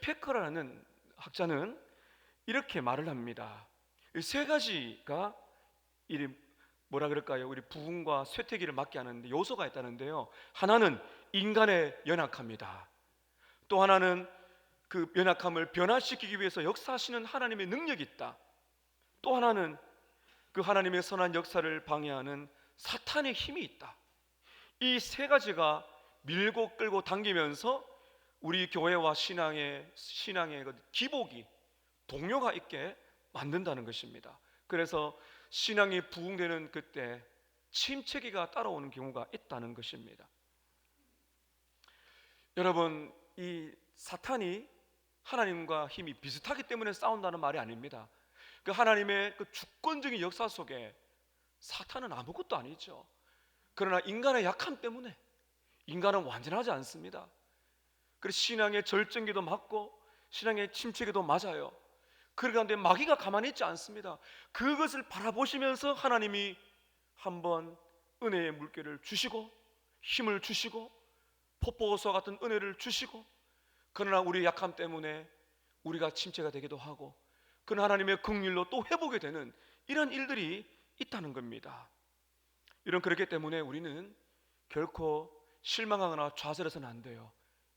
페커라는 학자는 이렇게 말을 합니다. 이 세 가지가 이 뭐라 그럴까요? 우리 부흥과 쇠퇴기를 맞게 하는데 요소가 있다는데요. 하나는 인간의 연약함이다. 또 하나는 그 연약함을 변화시키기 위해서 역사하시는 하나님의 능력이 있다. 또 하나는 그 하나님의 선한 역사를 방해하는 사탄의 힘이 있다. 이 세 가지가 밀고 끌고 당기면서 우리 교회와 신앙의 그 기복이 동요가 있게 만든다는 것입니다. 그래서 신앙이 부흥되는 그때 침체기가 따라오는 경우가 있다는 것입니다. 여러분, 이 사탄이 하나님과 힘이 비슷하기 때문에 싸운다는 말이 아닙니다. 그 하나님의 그 주권적인 역사 속에 사탄은 아무것도 아니죠. 그러나 인간의 약함 때문에 인간은 완전하지 않습니다. 그래서 신앙의 절정기도 맞고 신앙의 침체기도 맞아요. 그런데 마귀가 가만히 있지 않습니다. 그것을 바라보시면서 하나님이 한번 은혜의 물결을 주시고 힘을 주시고 폭포호수와 같은 은혜를 주시고, 그러나 우리의 약함 때문에 우리가 침체가 되기도 하고, 그러나 하나님의 긍휼로 또 회복이 되는 이런 일들이 있다는 겁니다. 그렇기 때문에 우리는 결코 실망하거나 좌절해서는 안 돼요.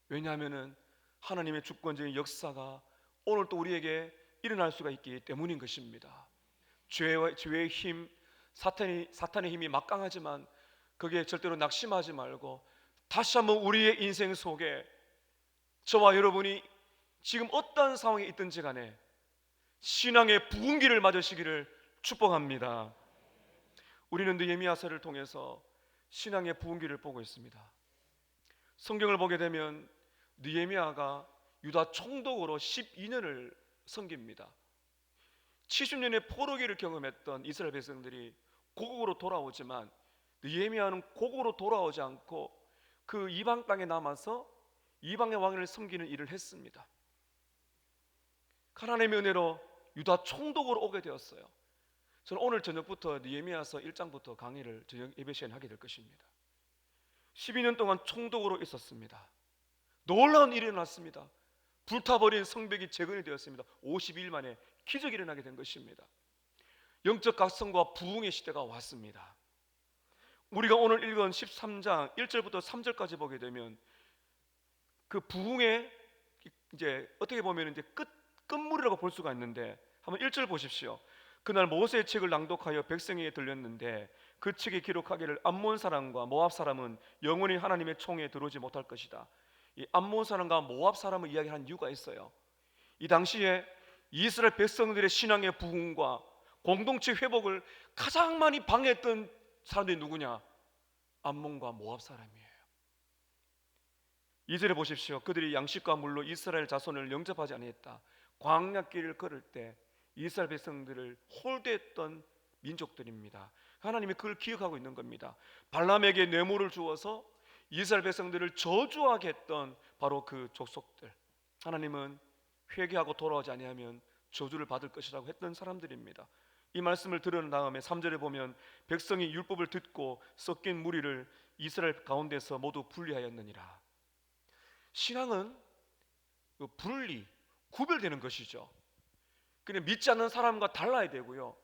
왜냐하면 하나님의 주권적인 역사가 오늘 또 우리에게 일어날 수가 있기 때문인 것입니다. 죄의 힘, 사탄의 힘이 막강하지만 거기에 절대로 낙심하지 말고 다시 한번 우리의 인생 속에 저와 여러분이 지금 어떤 상황에 있든지 간에 신앙의 부흥기를 맞으시기를 축복합니다. 우리는 느헤미야서를 통해서 신앙의 부흥기를 보고 있습니다. 성경을 보게 되면 느헤미야가 유다 총독으로 12년을 섬깁니다. 70년의 포로기를 경험했던 이스라엘 백성들이 고국으로 돌아오지만 느헤미야는 고국으로 돌아오지 않고 그 이방 땅에 남아서 이방의 왕을 섬기는 일을 했습니다. 하나님의 은혜로 유다 총독으로 오게 되었어요. 저는 오늘 저녁부터 느헤미야서 1장부터 강의를 저녁 예배 시간에 하게 될 것입니다. 12년 동안 총독으로 있었습니다. 놀라운 일이 일어났습니다. 불타버린 성벽이 재건이 되었습니다. 52일 만에 기적이 일어나게 된 것입니다. 영적 각성과 부흥의 시대가 왔습니다. 우리가 오늘 읽은 13장 1절부터 3절까지 보게 되면 그 부흥의 이제 어떻게 보면 이제 끝물이라고 볼 수가 있는데, 한번 1절 보십시오. 그날 모세의 책을 낭독하여 백성에게 들렸는데 그 책에 기록하기를 암몬 사람과 모압 사람은 영원히 하나님의 총에 들어오지 못할 것이다. 이 암몬 사람과 모압 사람을 이야기하는 이유가 있어요. 이 당시에 이스라엘 백성들의 신앙의 부흥과 공동체 회복을 가장 많이 방해했던 사람들이 누구냐? 암몬과 모압 사람이에요. 2절에 보십시오. 그들이 양식과 물로 이스라엘 자손을 영접하지 아니했다. 광야길을 걸을 때 이스라엘 백성들을 홀대했던 민족들입니다. 하나님이 그걸 기억하고 있는 겁니다. 발람에게 뇌물을 주어서 이스라엘 백성들을 저주하게 했던 바로 그 족속들, 하나님은 회개하고 돌아오지 아니하면 저주를 받을 것이라고 했던 사람들입니다. 이 말씀을 들은 다음에 3절에 보면 백성이 율법을 듣고 섞인 무리를 이스라엘 가운데서 모두 분리하였느니라. 신앙은 분리, 구별되는 것이죠. 그냥 믿지 않는 사람과 달라야 되고요,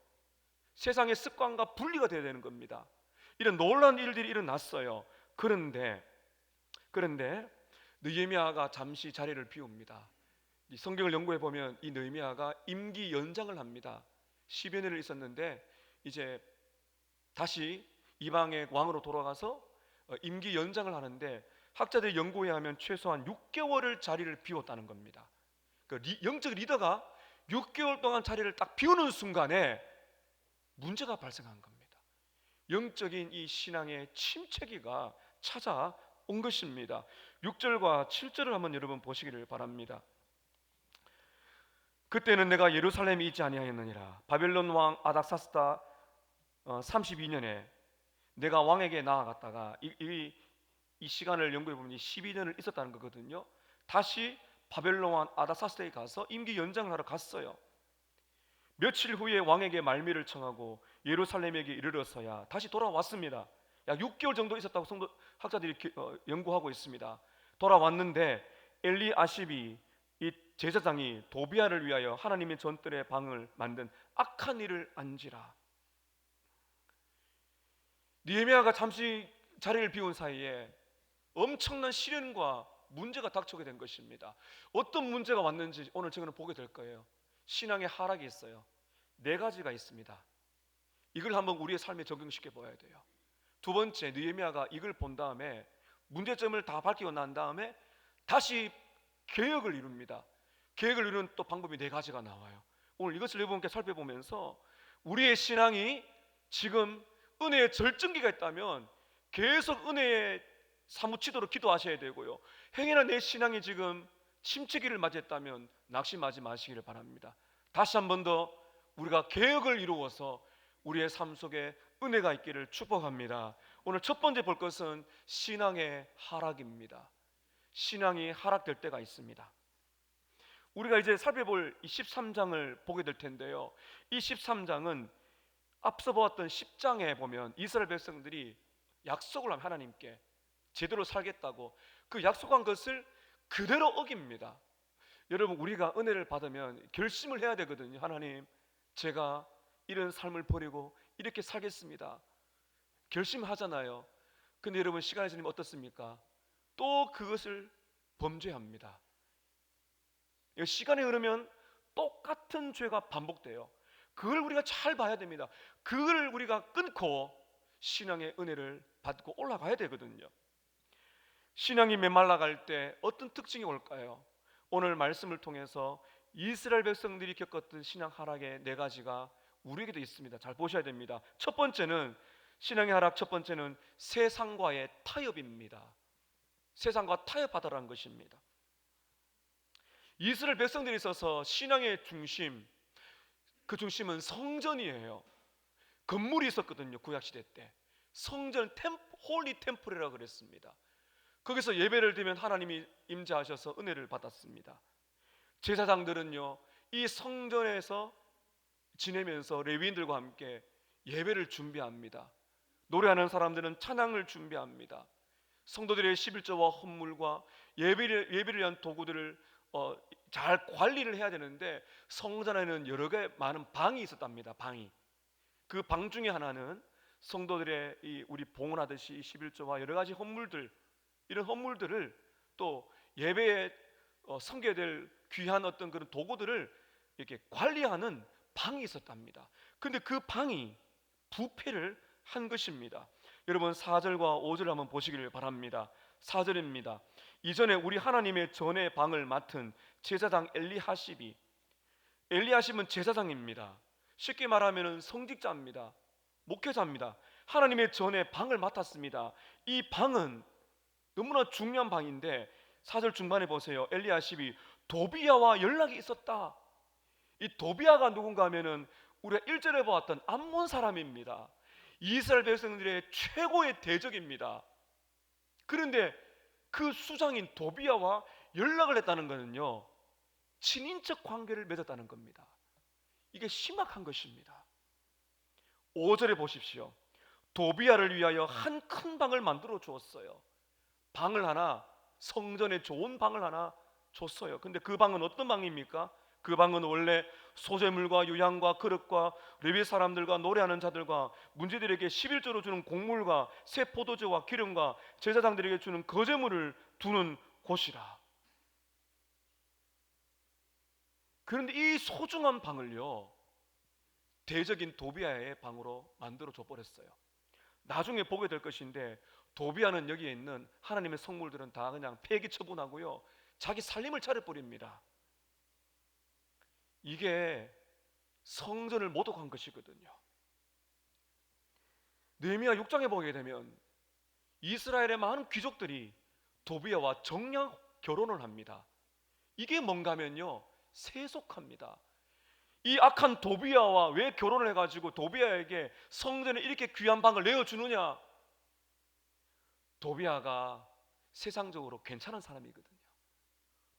세상의 습관과 분리가 되어야 되는 겁니다. 이런 놀라운 일들이 일어났어요. 그런데 느헤미야가 잠시 자리를 비웁니다. 이 성경을 연구해 보면 이 느헤미야가 임기 연장을 합니다. 10여 년을 있었는데 이제 다시 이방의 왕으로 돌아가서 임기 연장을 하는데, 학자들이 연구에 하면 최소한 6개월을 자리를 비웠다는 겁니다. 그 영적 리더가 6개월 동안 자리를 딱 비우는 순간에 문제가 발생한 겁니다. 영적인 이 신앙의 침체기가 찾아온 것입니다. 6절과 7절을 한번 여러분 보시기를 바랍니다. 그때는 내가 예루살렘에 있지 아니하였느니라. 바벨론 왕 아닥사스다 32년에 내가 왕에게 나아갔다가 이 시간을 연구해 보면 12년을 있었다는 거거든요. 다시 바벨론 왕 아닥사스다에 가서 임기 연장을 하러 갔어요. 며칠 후에 왕에게 말미를 청하고 예루살렘에게 이르러서야 다시 돌아왔습니다. 약 6개월 정도 있었다고 성도 학자들이 연구하고 있습니다. 돌아왔는데 엘리아십이 이 제사장이 도비야를 위하여 하나님의 전뜰의 방을 만든 악한 일을 안지라. 느헤미야가 잠시 자리를 비운 사이에 엄청난 시련과 문제가 닥쳐오게 된 것입니다. 어떤 문제가 왔는지 오늘 저는 보게 될 거예요. 신앙의 하락이 있어요. 네 가지가 있습니다. 이걸 한번 우리의 삶에 적용시켜 보아야 돼요. 두 번째, 느헤미야가 이걸 본 다음에 문제점을 다 밝히고 난 다음에 다시 계획을 이룹니다. 계획을 이루는 또 방법이 네 가지가 나와요. 오늘 이것을 여러분께 살펴보면서 우리의 신앙이 지금 은혜의 절정기가 있다면 계속 은혜에 사무치도록 기도하셔야 되고요. 행여나 내 신앙이 지금 침체기를 맞이했다면 낙심하지 마시기를 바랍니다. 다시 한 번 더 우리가 계획을 이루어서 우리의 삶 속에 은혜가 있기를 축복합니다. 오늘 첫 번째 볼 것은 신앙의 하락입니다. 신앙이 하락될 때가 있습니다. 우리가 이제 살펴볼 이 13장을 보게 될 텐데요, 이 13장은 앞서 보았던 10장에 보면 이스라엘 백성들이 약속을 하면 하나님께 제대로 살겠다고 그 약속한 것을 그대로 어깁니다. 여러분, 우리가 은혜를 받으면 결심을 해야 되거든요. 하나님, 제가 이런 삶을 버리고 이렇게 살겠습니다. 결심하잖아요. 근데 여러분, 시간이 지나면 어떻습니까? 또 그것을 범죄합니다. 시간이 흐르면 똑같은 죄가 반복돼요. 그걸 우리가 잘 봐야 됩니다. 그걸 우리가 끊고 신앙의 은혜를 받고 올라가야 되거든요. 신앙이 메말라갈 때 어떤 특징이 올까요? 오늘 말씀을 통해서 이스라엘 백성들이 겪었던 신앙 하락의 네 가지가 우리에게도 있습니다. 잘 보셔야 됩니다. 첫 번째는, 신앙의 하락 첫 번째는 세상과의 타협입니다. 세상과 타협하다라는 것입니다. 이스라엘 백성들이 있어서 신앙의 중심, 그 중심은 성전이에요. 건물이 있었거든요. 구약시대 때 성전, 홀리 템플이라고 그랬습니다. 거기서 예배를 드리면 하나님이 임재하셔서 은혜를 받았습니다. 제사장들은요, 이 성전에서 지내면서 레위인들과 함께 예배를 준비합니다. 노래하는 사람들은 찬양을 준비합니다. 성도들의 11조와 헌물과 예배를 위한 도구들을 잘 관리를 해야 되는데, 성전에는 여러 개 많은 방이 있었답니다. 방이. 그 방 중에 하나는 성도들의 우리 봉헌하듯이 11조와 여러 가지 헌물들, 이런 헌물들을 또 예배에 섬겨야 될 귀한 어떤 그런 도구들을 이렇게 관리하는 방이 있었답니다. 근데 그 방이 부패를 한 것입니다. 여러분, 4절과 5절을 한번 보시기를 바랍니다. 4절입니다. 이전에 우리 하나님의 전의 방을 맡은 제사장 엘리야십은 제사장입니다. 쉽게 말하면 성직자입니다. 목회자입니다. 하나님의 전의 방을 맡았습니다. 이 방은 너무나 중요한 방인데 4절 중반에 보세요. 엘리야십이 도비야와 연락이 있었다. 이 도비야가 누군가 하면은 우리가 1절에 보았던 암몬 사람입니다. 이스라엘 백성들의 최고의 대적입니다. 그런데 그 수장인 도비야와 연락을 했다는 것은요, 친인척 관계를 맺었다는 겁니다. 이게 심각한 것입니다. 5절에 보십시오. 도비야를 위하여 한 큰 방을 만들어 주었어요. 방을 하나, 성전에 좋은 방을 하나 줬어요. 근데 그 방은 어떤 방입니까? 그 방은 원래 소재물과 유향과 그릇과 레위 사람들과 노래하는 자들과 문제들에게 11조로 주는 곡물과 새 포도주와 기름과 제사장들에게 주는 거제물을 두는 곳이라. 그런데 이 소중한 방을요, 대적인 도비야의 방으로 만들어 줘버렸어요. 나중에 보게 될 것인데, 도비야는 여기에 있는 하나님의 성물들은 다 그냥 폐기 처분하고요, 자기 살림을 차려버립니다. 이게 성전을 모독한 것이거든요. 느헤미야 6장에 보게 되면 이스라엘의 많은 귀족들이 도비야와 정략 결혼을 합니다. 이게 뭔가 하면요, 세속합니다. 이 악한 도비야와 왜 결혼을 해가지고 도비야에게 성전에 이렇게 귀한 방을 내어주느냐? 도비야가 세상적으로 괜찮은 사람이거든요.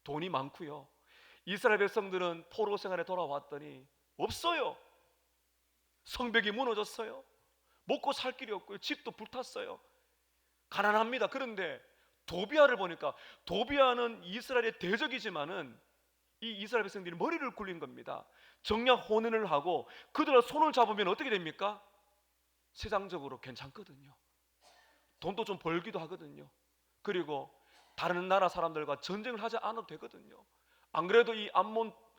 돈이 많고요. 이스라엘 백성들은 포로 생활에 돌아왔더니 없어요. 성벽이 무너졌어요. 먹고 살 길이 없고요. 집도 불탔어요. 가난합니다. 그런데 도비야를 보니까, 도비야는 이스라엘의 대적이지만은 이 이스라엘 백성들이 머리를 굴린 겁니다. 정략 혼인을 하고 그들과 손을 잡으면 어떻게 됩니까? 세상적으로 괜찮거든요. 돈도 좀 벌기도 하거든요. 그리고 다른 나라 사람들과 전쟁을 하지 않아도 되거든요. 안 그래도 이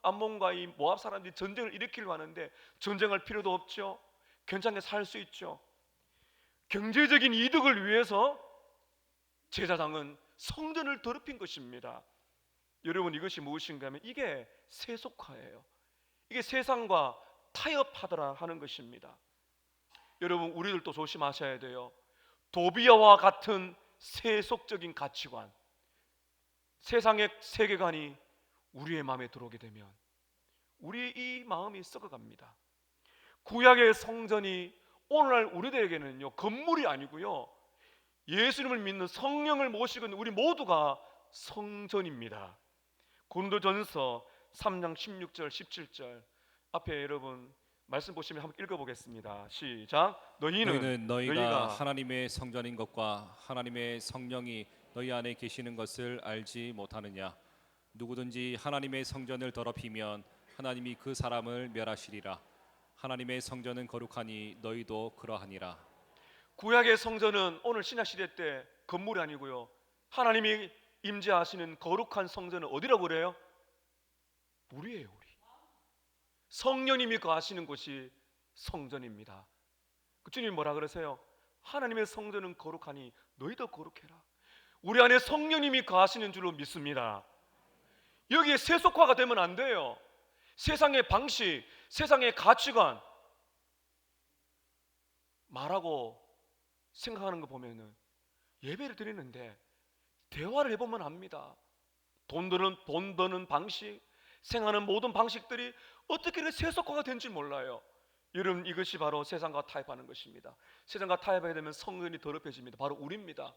암몬과 이 모압 사람들이 전쟁을 일으키려고 하는데 전쟁할 필요도 없죠. 괜찮게 살 수 있죠. 경제적인 이득을 위해서 제사장은 성전을 더럽힌 것입니다. 여러분, 이것이 무엇인가 하면 이게 세속화예요. 이게 세상과 타협하더라 하는 것입니다. 여러분, 우리들도 조심하셔야 돼요. 도비아와 같은 세속적인 가치관, 세상의 세계관이 우리의 마음에 들어오게 되면 우리의 이 마음이 썩어갑니다. 구약의 성전이 오늘날 우리들에게는요, 건물이 아니고요, 예수님을 믿는 성령을 모시고 있는 우리 모두가 성전입니다. 고린도전서 3장 16절 17절 앞에 여러분 말씀 보시면 한번 읽어보겠습니다. 시작. 너희가 너희가 하나님의 성전인 것과 하나님의 성령이 너희 안에 계시는 것을 알지 못하느냐? 누구든지 하나님의 성전을 더럽히면 하나님이 그 사람을 멸하시리라. 하나님의 성전은 거룩하니 너희도 그러하니라. 구약의 성전은 오늘 신약시대 때 건물이 아니고요, 하나님이 임재하시는 거룩한 성전은 어디라고 그래요? 우리예요. 우리 성령님이 거하시는 곳이 성전입니다. 그 주님이 뭐라 그러세요? 하나님의 성전은 거룩하니 너희도 거룩해라. 우리 안에 성령님이 거하시는 줄로 믿습니다. 여기에 세속화가 되면 안 돼요. 세상의 방식, 세상의 가치관 말하고 생각하는 거 보면은 예배를 드리는데 대화를 해보면 압니다. 돈 버는 방식, 생활하는 모든 방식들이 어떻게 이렇게 세속화가 된지 몰라요. 여러분, 이것이 바로 세상과 타협하는 것입니다. 세상과 타협하게 되면 성전이 더럽혀집니다. 바로 우리입니다.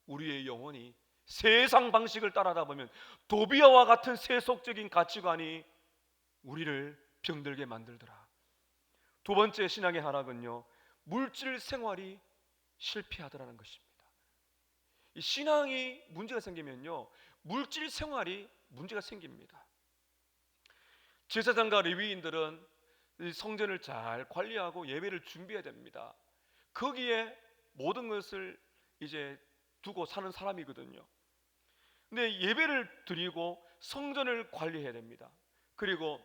우리의 영혼이 세상 방식을 따라다 보면 도비아와 같은 세속적인 가치관이 우리를 병들게 만들더라. 두 번째 신앙의 하락은요, 물질 생활이 실패하더라는 것입니다. 이 신앙이 문제가 생기면요, 물질 생활이 문제가 생깁니다. 제사장과 레위인들은 성전을 잘 관리하고 예배를 준비해야 됩니다. 거기에 모든 것을 이제 두고 사는 사람이거든요. 근데 예배를 드리고 성전을 관리해야 됩니다. 그리고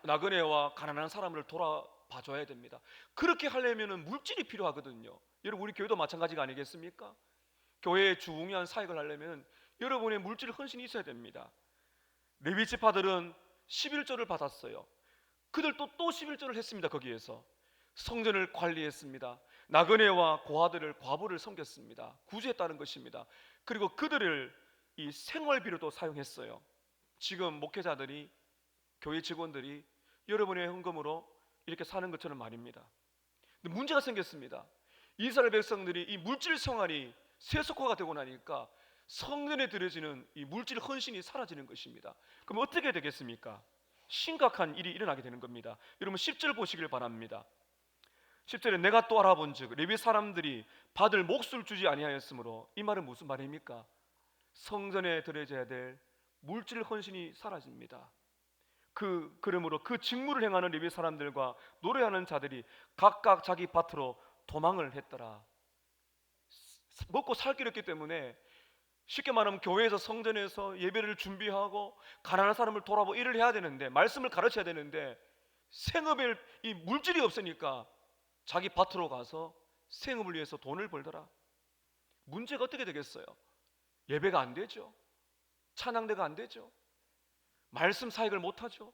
나그네와 가난한 사람을 돌아봐줘야 됩니다. 그렇게 하려면 물질이 필요하거든요. 여러분, 우리 교회도 마찬가지가 아니겠습니까? 교회에 중요한 사역을 하려면 여러분의 물질 헌신이 있어야 됩니다. 레위 지파들은 11조를 받았어요. 그들도 또 11조를 했습니다. 거기에서 성전을 관리했습니다. 나그네와 고아들을, 과부를 섬겼습니다. 구제했다는 것입니다. 그리고 그들을 이 생활비로도 사용했어요. 지금 목회자들이, 교회 직원들이 여러분의 헌금으로 이렇게 사는 것처럼 말입니다. 근데 문제가 생겼습니다. 이스라엘 백성들이 이 물질 생활이 세속화가 되고 나니까 성전에 드려지는 이 물질 헌신이 사라지는 것입니다. 그럼 어떻게 되겠습니까? 심각한 일이 일어나게 되는 겁니다. 여러분 10절 보시길 바랍니다. 10절에 내가 또 알아본즉 레위 사람들이 받을 몫을 주지 아니하였으므로, 이 말은 무슨 말입니까? 성전에 드려져야 될 물질 헌신이 사라집니다. 그러므로 그 직무를 행하는 레위 사람들과 노래하는 자들이 각각 자기 밭으로 도망을 했더라. 먹고 살 길이 없기 때문에, 쉽게 말하면 교회에서 성전에서 예배를 준비하고 가난한 사람을 돌아보고 일을 해야 되는데, 말씀을 가르쳐야 되는데 생업에 이 물질이 없으니까 자기 밭으로 가서 생업을 위해서 돈을 벌더라. 문제가 어떻게 되겠어요? 예배가 안 되죠. 찬양대가 안 되죠. 말씀 사역을 못하죠.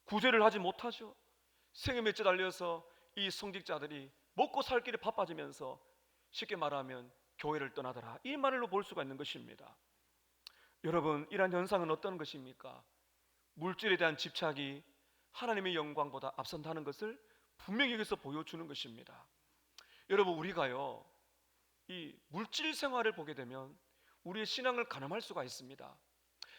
구제를 하지 못하죠. 생업에 찌달려서 이 성직자들이 먹고 살 길이 바빠지면서 쉽게 말하면 교회를 떠나더라, 이 말로 볼 수가 있는 것입니다. 여러분, 이러한 현상은 어떤 것입니까? 물질에 대한 집착이 하나님의 영광보다 앞선다는 것을 분명히 여기서 보여주는 것입니다. 여러분, 우리가요, 이 물질 생활을 보게 되면 우리의 신앙을 가늠할 수가 있습니다.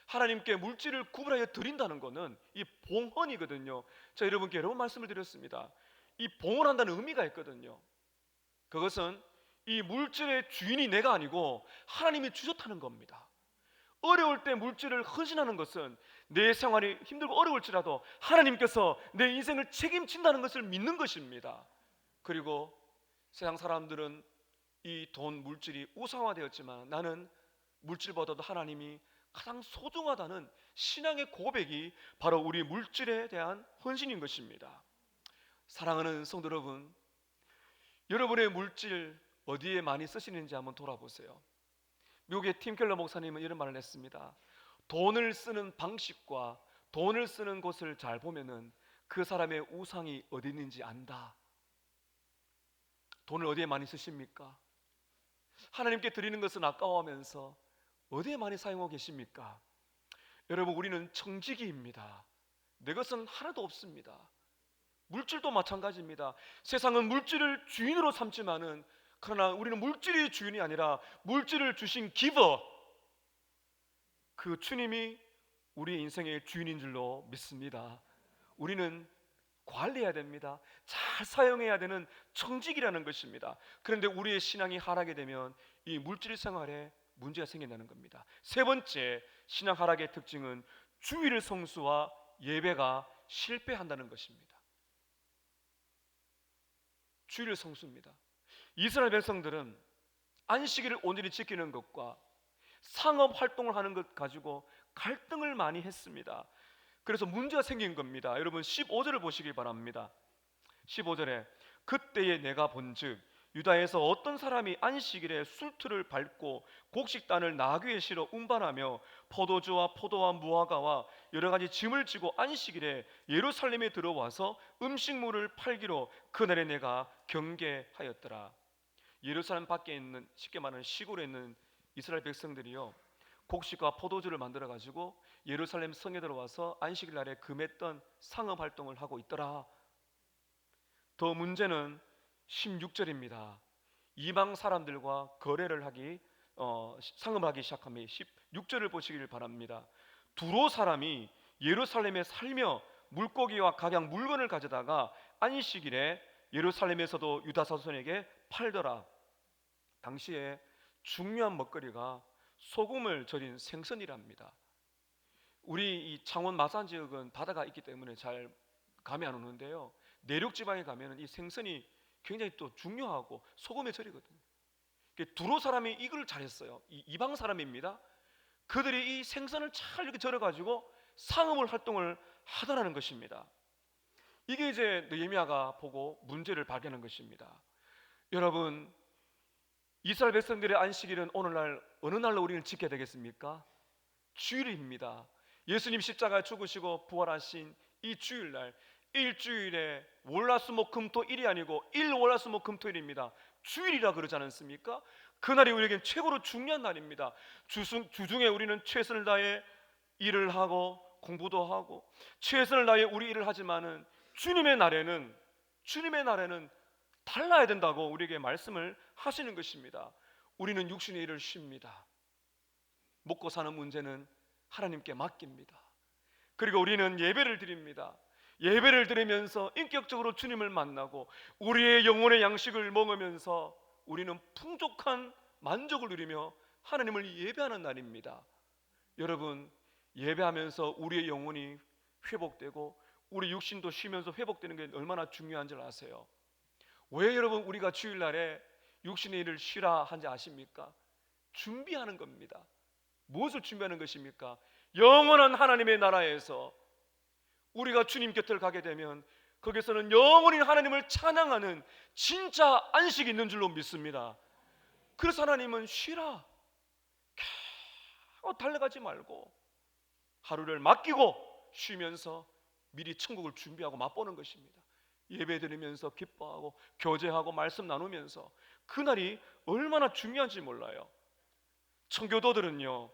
하나님께 물질을 구분하여 드린다는 것은 이 봉헌이거든요. 자, 여러분께 여러 번 말씀을 드렸습니다. 이 봉헌한다는 의미가 있거든요. 그것은 이 물질의 주인이 내가 아니고 하나님이 주셨다는 겁니다. 어려울 때 물질을 헌신하는 것은 내 생활이 힘들고 어려울지라도 하나님께서 내 인생을 책임진다는 것을 믿는 것입니다. 그리고 세상 사람들은 이 돈, 물질이 우상화되었지만 나는 물질보다도 하나님이 가장 소중하다는 신앙의 고백이 바로 우리 물질에 대한 헌신인 것입니다. 사랑하는 성도 여러분, 여러분의 물질 어디에 많이 쓰시는지 한번 돌아보세요. 미국의 팀 켈러 목사님은 이런 말을 했습니다. 돈을 쓰는 방식과 돈을 쓰는 곳을 잘 보면은 그 사람의 우상이 어디 있는지 안다. 돈을 어디에 많이 쓰십니까? 하나님께 드리는 것은 아까워하면서 어디에 많이 사용하고 계십니까? 여러분, 우리는 청지기입니다. 내 것은 하나도 없습니다. 물질도 마찬가지입니다. 세상은 물질을 주인으로 삼지만은 그러나 우리는 물질이 주인이 아니라 물질을 주신 기버, 그 주님이 우리 인생의 주인인 줄로 믿습니다. 우리는 관리해야 됩니다. 잘 사용해야 되는 청직이라는 것입니다. 그런데 우리의 신앙이 하락이 되면 이 물질 생활에 문제가 생긴다는 겁니다. 세 번째 신앙 하락의 특징은 주일 성수와 예배가 실패한다는 것입니다. 주일 성수입니다. 이스라엘 백성들은 안식일을 온전히 지키는 것과 상업 활동을 하는 것 가지고 갈등을 많이 했습니다. 그래서 문제가 생긴 겁니다. 여러분 15절을 보시기 바랍니다. 15절에 그때에 내가 본즉 유다에서 어떤 사람이 안식일에 술틀을 밟고 곡식단을 나귀에 실어 운반하며 포도주와 포도와 무화과와 여러 가지 짐을 지고 안식일에 예루살렘에 들어와서 음식물을 팔기로 그날에 내가 경계하였더라. 예루살렘 밖에 있는, 쉽게 말하는 시골에 있는 이스라엘 백성들이요, 곡식과 포도주를 만들어 가지고 예루살렘 성에 들어와서 안식일 날에 금했던 상업 활동을 하고 있더라. 더 문제는 16절입니다. 이방 사람들과 거래를 하기 상업하기 시작합니다. 16절을 보시기를 바랍니다. 두로 사람이 예루살렘에 살며 물고기와 각양 물건을 가져다가 안식일에 예루살렘에서도 유다 자손에게 팔더라. 당시에 중요한 먹거리가 소금을 절인 생선이랍니다. 우리 이 창원 마산 지역은 바다가 있기 때문에 잘 감이 안 오는데요, 내륙 지방에 가면은 이 생선이 굉장히 또 중요하고 소금에 절이거든요. 두로 사람이 이걸 잘했어요. 이방 사람입니다. 그들이 이 생선을 잘 이렇게 절여가지고 상업을 활동을 하더라는 것입니다. 이게 이제 느헤미야가 보고 문제를 발견한 것입니다. 여러분, 이스라엘 백성들의 안식일은 오늘날 어느 날로 우리는 지켜야 되겠습니까? 주일입니다. 예수님 십자가에 죽으시고 부활하신 이 주일날, 일주일에 월화수목금토일이 아니고 일월화수목금토일입니다. 주일이라 그러지 않습니까? 그날이 우리에겐 최고로 중요한 날입니다. 주중에 우리는 최선을 다해 일을 하고 공부도 하고 최선을 다해 우리 일을 하지만은 주님의 날에는 달라야 된다고 우리에게 말씀을 하시는 것입니다. 우리는 육신의 일을 쉽니다. 먹고 사는 문제는 하나님께 맡깁니다. 그리고 우리는 예배를 드립니다. 예배를 드리면서 인격적으로 주님을 만나고 우리의 영혼의 양식을 먹으면서 우리는 풍족한 만족을 누리며 하나님을 예배하는 날입니다. 여러분, 예배하면서 우리의 영혼이 회복되고 우리 육신도 쉬면서 회복되는 게 얼마나 중요한 줄 아세요? 왜 여러분 우리가 주일날에 육신의 일을 쉬라 한지 아십니까? 준비하는 겁니다. 무엇을 준비하는 것입니까? 영원한 하나님의 나라에서 우리가 주님 곁을 가게 되면 거기서는 영원히 하나님을 찬양하는 진짜 안식이 있는 줄로 믿습니다. 그래서 하나님은 쉬라, 계속 달려가지 말고 하루를 맡기고 쉬면서 미리 천국을 준비하고 맛보는 것입니다. 예배 드리면서 기뻐하고 교제하고 말씀 나누면서 그날이 얼마나 중요한지 몰라요. 청교도들은요,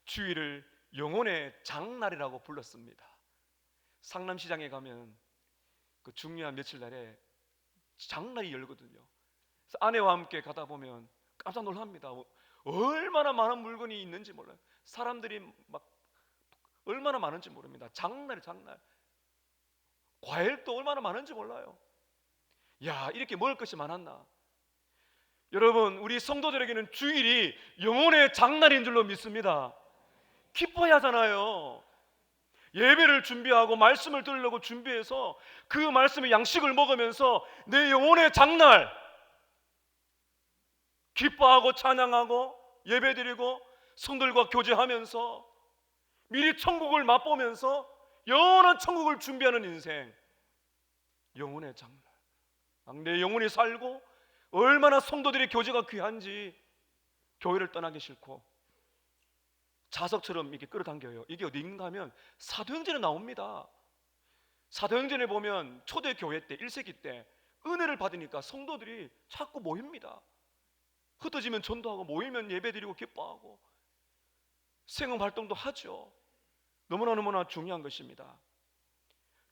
주일을 영혼의 장날이라고 불렀습니다. 상남시장에 가면 그 중요한 며칠 날에 장날이 열거든요. 그래서 아내와 함께 가다 보면 깜짝 놀랍니다. 얼마나 많은 물건이 있는지 몰라요. 사람들이 막 얼마나 많은지 모릅니다. 장날. 과일도 얼마나 많은지 몰라요. 야, 이렇게 먹을 것이 많았나. 여러분, 우리 성도들에게는 주일이 영혼의 장날인 줄로 믿습니다. 기뻐야 하잖아요. 예배를 준비하고 말씀을 들으려고 준비해서 그 말씀의 양식을 먹으면서 내 영혼의 장날 기뻐하고 찬양하고 예배드리고 성들과 교제하면서 미리 천국을 맛보면서 영원한 천국을 준비하는 인생, 영혼의 장날. 내 영혼이 살고 얼마나 성도들의 교제가 귀한지 교회를 떠나기 싫고 자석처럼 이렇게 끌어당겨요. 이게 어디인가 하면 사도행전에 나옵니다. 사도행전에 보면 초대교회 때 1세기 때 은혜를 받으니까 성도들이 자꾸 모입니다. 흩어지면 전도하고 모이면 예배드리고 기뻐하고 생업활동도 하죠. 너무나 중요한 것입니다.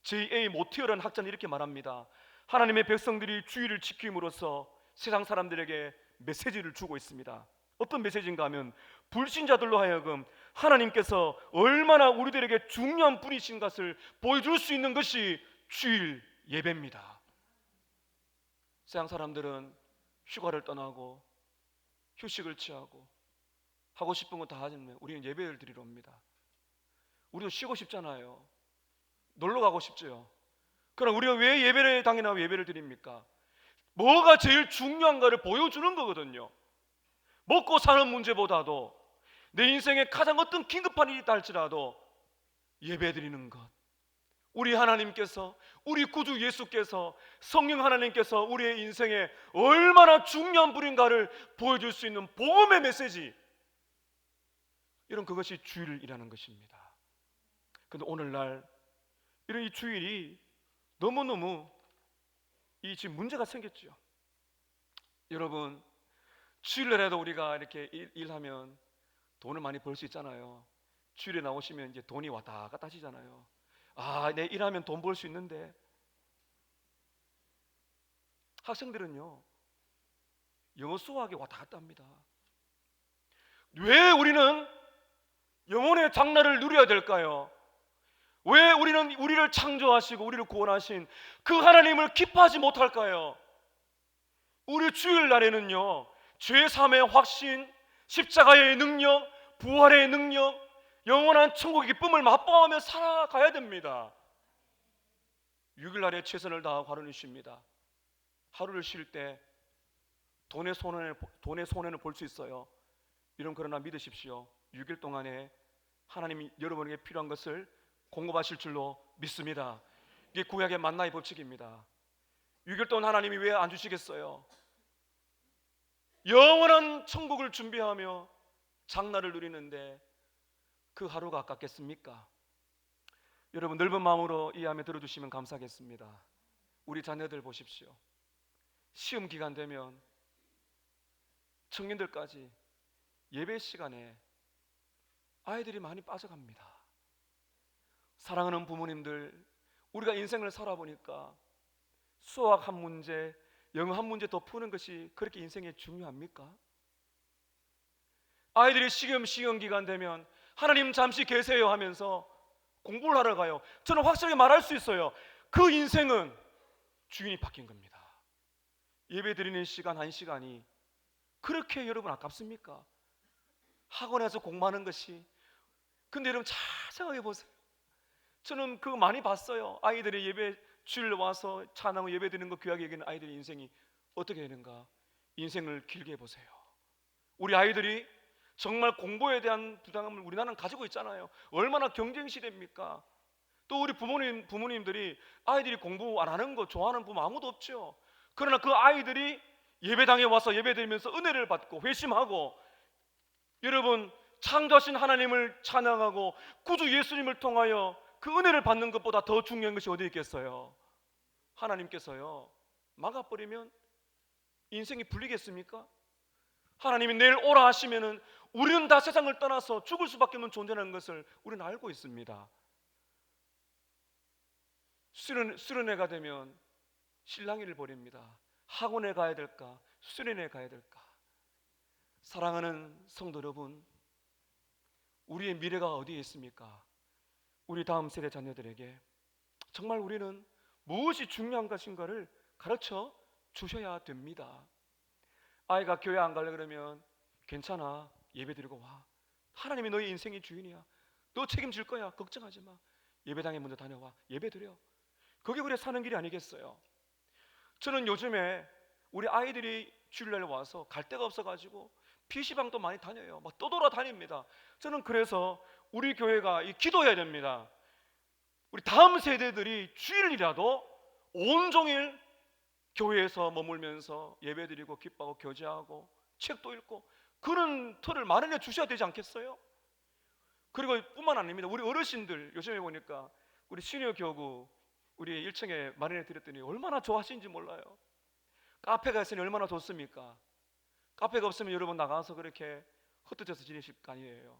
J.A. 모티어라는 학자는 이렇게 말합니다. 하나님의 백성들이 주의를 지킴으로써 세상 사람들에게 메시지를 주고 있습니다. 어떤 메시지인가 하면 불신자들로 하여금 하나님께서 얼마나 우리들에게 중요한 분이신 것을 보여줄 수 있는 것이 주일 예배입니다. 세상 사람들은 휴가를 떠나고 휴식을 취하고 하고 싶은 거 다 하지만 우리는 예배를 드리러 옵니다. 우리도 쉬고 싶잖아요. 놀러 가고 싶죠. 그럼 우리가 왜 예배를 당연하고 예배를 드립니까? 뭐가 제일 중요한가를 보여주는 거거든요. 먹고 사는 문제보다도 내 인생에 가장 어떤 긴급한 일이 있다 할지라도 예배 드리는 것, 우리 하나님께서, 우리 구주 예수께서, 성령 하나님께서 우리의 인생에 얼마나 중요한 분인가를 보여줄 수 있는 복음의 메시지, 이런 그것이 주일이라는 것입니다. 그런데 오늘날 이런 이 주일이 너무너무 지금 문제가 생겼죠. 여러분, 주일날에도 우리가 이렇게 일하면 돈을 많이 벌 수 있잖아요. 주일에 나오시면 이제 돈이 왔다 갔다 하시잖아요. 아, 내 일하면 돈 벌 수 있는데. 학생들은요, 영어 수학에 왔다 갔다 합니다. 왜 우리는 영혼의 장날을 누려야 될까요? 왜 우리는 우리를 창조하시고 우리를 구원하신 그 하나님을 기뻐하지 못할까요? 우리 주일날에는요, 죄 사함의 확신, 십자가의 능력, 부활의 능력, 영원한 천국의 기쁨을 맛보아하며 살아가야 됩니다. 6일날에 최선을 다하고 하루는 쉽니다. 하루를 쉴 때 돈의 손해는 볼 수 있어요. 그러나 믿으십시오. 6일 동안에 하나님이 여러분에게 필요한 것을 공급하실 줄로 믿습니다. 이게 구약의 만나의 법칙입니다. 6일 동안 하나님이 왜 안 주시겠어요? 영원한 천국을 준비하며 장날을 누리는데 그 하루가 아깝겠습니까? 여러분, 넓은 마음으로 이해하며 들어주시면 감사하겠습니다. 우리 자녀들 보십시오. 시험 기간 되면 청년들까지 예배 시간에 아이들이 많이 빠져갑니다. 사랑하는 부모님들, 우리가 인생을 살아보니까 수학 한 문제, 영어 한 문제 더 푸는 것이 그렇게 인생에 중요합니까? 아이들이 시험 기간 되면 하나님 잠시 계세요 하면서 공부를 하러 가요. 저는 확실하게 말할 수 있어요. 그 인생은 주인이 바뀐 겁니다. 예배 드리는 시간 한 시간이 그렇게 여러분 아깝습니까? 학원에서 공부하는 것이. 근데 여러분 잘 생각해 보세요. 저는 그거 많이 봤어요. 아이들이 예배 주일 와서 찬양하고 예배 드리는 거 귀하게 여기는 아이들의 인생이 어떻게 되는가. 인생을 길게 해보세요. 우리 아이들이 정말 공부에 대한 부담감을 우리나라는 가지고 있잖아요. 얼마나 경쟁 시대입니까? 또 우리 부모님들이 아이들이 공부 안 하는 거 좋아하는 부모 아무도 없죠. 그러나 그 아이들이 예배당에 와서 예배드리면서 은혜를 받고 회심하고 여러분 창조하신 하나님을 찬양하고 구주 예수님을 통하여 그 은혜를 받는 것보다 더 중요한 것이 어디 있겠어요? 하나님께서요 막아버리면 인생이 불리겠습니까? 하나님이 내일 오라 하시면은 우리는 다 세상을 떠나서 죽을 수밖에 없는 존재라는 것을 우리는 알고 있습니다. 수련회가 되면 실랑이를 벌입니다. 학원에 가야 될까? 수련회에 가야 될까? 사랑하는 성도 여러분, 우리의 미래가 어디에 있습니까? 우리 다음 세대 자녀들에게 정말 우리는 무엇이 중요한 것인가를 가르쳐 주셔야 됩니다. 아이가 교회 안 가려 그러면 괜찮아, 예배 드리고 와. 하나님이 너의 인생의 주인이야. 너 책임질 거야. 걱정하지 마. 예배당에 먼저 다녀와 예배드려. 그게 우리 사는 길이 아니겠어요? 저는 요즘에 우리 아이들이 주일날 와서 갈 데가 없어가지고 PC방도 많이 다녀요. 막 떠돌아다닙니다. 저는 그래서 우리 교회가 기도해야 됩니다. 우리 다음 세대들이 주일이라도 온종일 교회에서 머물면서 예배드리고 기뻐하고 교제하고 책도 읽고 그런 틀을 마련해 주셔야 되지 않겠어요? 그리고 뿐만 아닙니다. 우리 어르신들 요즘에 보니까 우리 시니어 교구 우리 1층에 마련해 드렸더니 얼마나 좋아하시는지 몰라요. 카페가 있으니 얼마나 좋습니까? 카페가 없으면 여러분 나가서 그렇게 흩어져서 지내실 거 아니에요.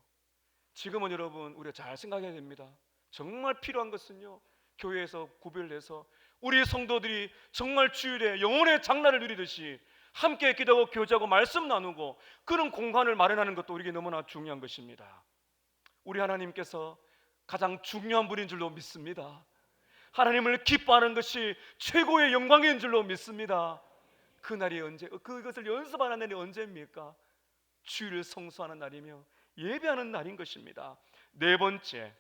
지금은 여러분 우리가 잘 생각해야 됩니다. 정말 필요한 것은요, 교회에서 구별해서 우리 성도들이 정말 주일에 영혼의 장날을 누리듯이 함께 기도하고 교제하고 말씀 나누고 그런 공간을 마련하는 것도 우리에게 너무나 중요한 것입니다. 우리 하나님께서 가장 중요한 분인 줄로 믿습니다. 하나님을 기뻐하는 것이 최고의 영광인 줄로 믿습니다. 그날이 언제, 그것을 연습하는 날이 언제입니까? 주일을 성수하는 날이며 예배하는 날인 것입니다. 네 번째,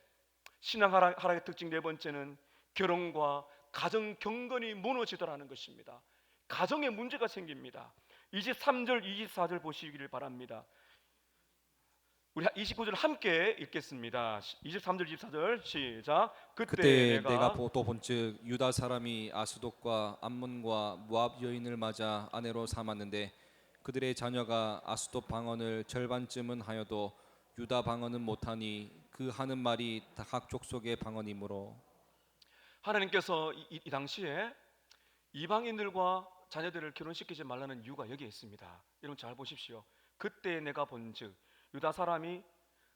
신앙 하락의 특징 네 번째는 결혼과 가정 경건이 무너지더라는 것입니다. 가정에 문제가 생깁니다. 23절 24절 보시기를 바랍니다. 우리 29절 함께 읽겠습니다. 23절 24절 시작. 그때 내가 또 본즉 유다 사람이 아스돗과 암몬과 모압 여인을 맞아 아내로 삼았는데 그들의 자녀가 아스돗 방언을 절반쯤은 하여도 유다 방언은 못하니 그 하는 말이 다 각 족속의 방언이므로. 하나님께서 이 당시에 이방인들과 자녀들을 결혼시키지 말라는 이유가 여기에 있습니다. 여러분 잘 보십시오. 그때 내가 본즉 유다 사람이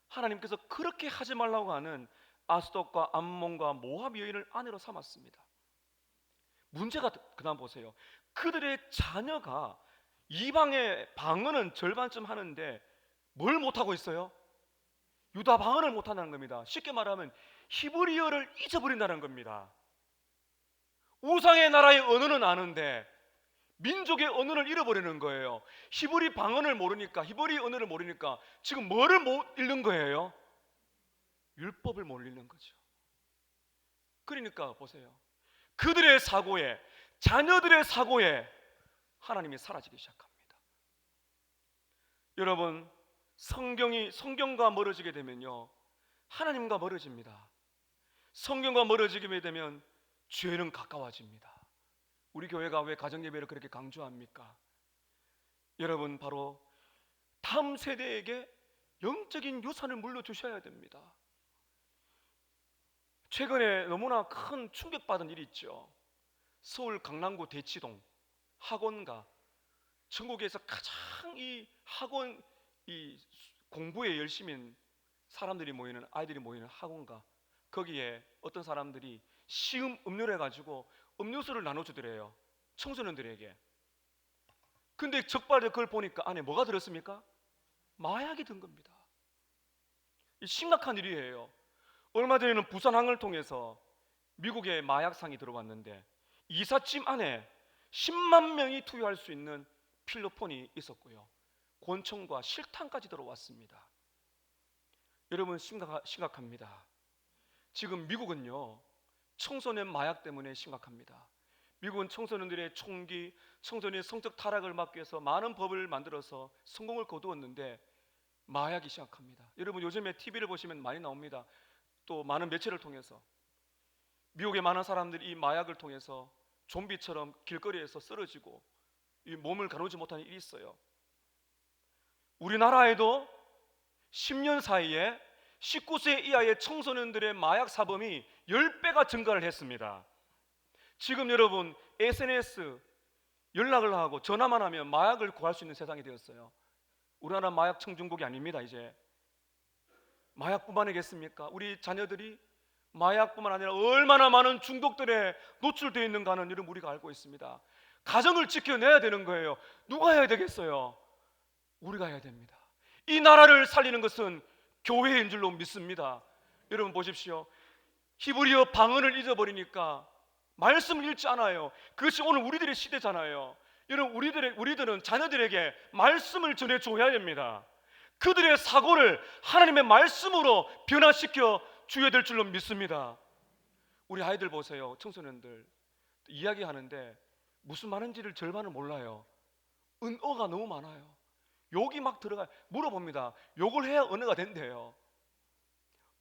하나님께서 그렇게 하지 말라고 하는 아스돗과 암몬과 모압 여인을 아내로 삼았습니다. 문제가 그다음 보세요. 그들의 자녀가 이방의 방언은 절반쯤 하는데 뭘 못하고 있어요? 유다 방언을 못한다는 겁니다. 쉽게 말하면 히브리어를 잊어버린다는 겁니다. 우상의 나라의 언어는 아는데 민족의 언어를 잃어버리는 거예요. 히브리 방언을 모르니까, 히브리 언어를 모르니까 지금 뭐를 못 읽는 거예요? 율법을 못 읽는 거죠. 그러니까 보세요. 그들의 사고에, 자녀들의 사고에 하나님이 사라지기 시작합니다. 여러분, 성경과 멀어지게 되면요, 하나님과 멀어집니다. 성경과 멀어지게 되면 죄는 가까워집니다. 우리 교회가 왜 가정예배를 그렇게 강조합니까? 여러분, 바로 다음 세대에게 영적인 유산을 물려주셔야 됩니다. 최근에 너무나 큰 충격받은 일이 있죠. 서울 강남구 대치동 학원가, 전국에서 가장 이 학원 공부에 열심인 사람들이 모이는, 아이들이 모이는 학원가, 거기에 어떤 사람들이 시음 음료를 해가지고 음료수를 나눠주더래요, 청소년들에게. 근데 적발에 그걸 보니까 안에 뭐가 들었습니까? 마약이 든 겁니다. 이 심각한 일이에요. 얼마 전에는 부산항을 통해서 미국의 마약상이 들어왔는데 이삿짐 안에 10만 명이 투여할 수 있는 필로폰이 있었고요, 권총과 실탄까지 들어왔습니다. 여러분, 심각합니다. 지금 미국은요, 청소년 마약 때문에 심각합니다. 미국은 청소년들의 총기, 청소년의 성적 타락을 막기 위해서 많은 법을 만들어서 성공을 거두었는데 마약이 심각합니다. 여러분, 요즘에 TV를 보시면 많이 나옵니다. 또 많은 매체를 통해서 미국의 많은 사람들이 이 마약을 통해서 좀비처럼 길거리에서 쓰러지고 이 몸을 가누지 못하는 일이 있어요. 우리나라에도 10년 사이에 19세 이하의 청소년들의 마약 사범이 10배가 증가를 했습니다. 지금 여러분, SNS 연락을 하고 전화만 하면 마약을 구할 수 있는 세상이 되었어요. 우리나라 마약 청중국이 아닙니다. 이제 마약뿐만 아니겠습니까? 우리 자녀들이 마약뿐만 아니라 얼마나 많은 중독들에 노출되어 있는가는 여러분 우리가 알고 있습니다. 가정을 지켜내야 되는 거예요. 누가 해야 되겠어요? 우리가 해야 됩니다. 이 나라를 살리는 것은 교회인 줄로 믿습니다. 여러분 보십시오. 히브리어 방언을 잊어버리니까 말씀을 읽지 않아요. 그것이 오늘 우리들의 시대잖아요. 여러분, 우리들은 자녀들에게 말씀을 전해줘야 됩니다. 그들의 사고를 하나님의 말씀으로 변화시켜 주어야 될 줄로 믿습니다. 우리 아이들 보세요. 청소년들 이야기하는데 무슨 말인지를 절반을 몰라요. 은어가 너무 많아요. 욕이 막 들어가요. 물어봅니다. 욕을 해야 언어가 된대요.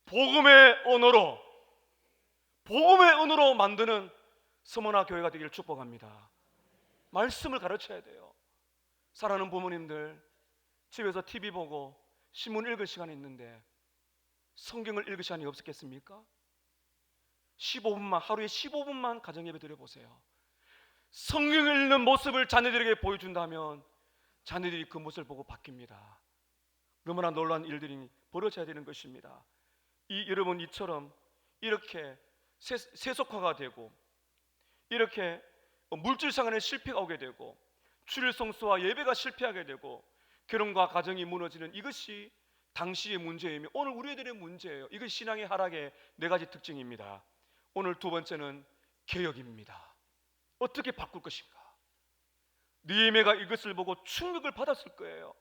복음의 언어로 만드는 서머나 교회가 되기를 축복합니다. 말씀을 가르쳐야 돼요. 사랑하는 부모님들, 집에서 TV 보고 신문 읽을 시간이 있는데 성경을 읽을 시간이 없었겠습니까? 15분만, 하루에 15분만 가정예배 드려보세요. 성경을 읽는 모습을 자녀들에게 보여준다면 자녀들이 그 모습을 보고 바뀝니다. 너무나 놀라운 일들이 벌어져야 되는 것입니다. 여러분 이처럼 이렇게 세속화가 되고 이렇게 물질상한의 실패가 오게 되고 주일 성수와 예배가 실패하게 되고 결혼과 가정이 무너지는 이것이 당시의 문제이며 오늘 우리들의 문제예요. 이것이 신앙의 하락의 네 가지 특징입니다. 오늘 두 번째는 개혁입니다. 어떻게 바꿀 것인가? 느헤미야가 이것을 보고 충격을 받았을 거예요.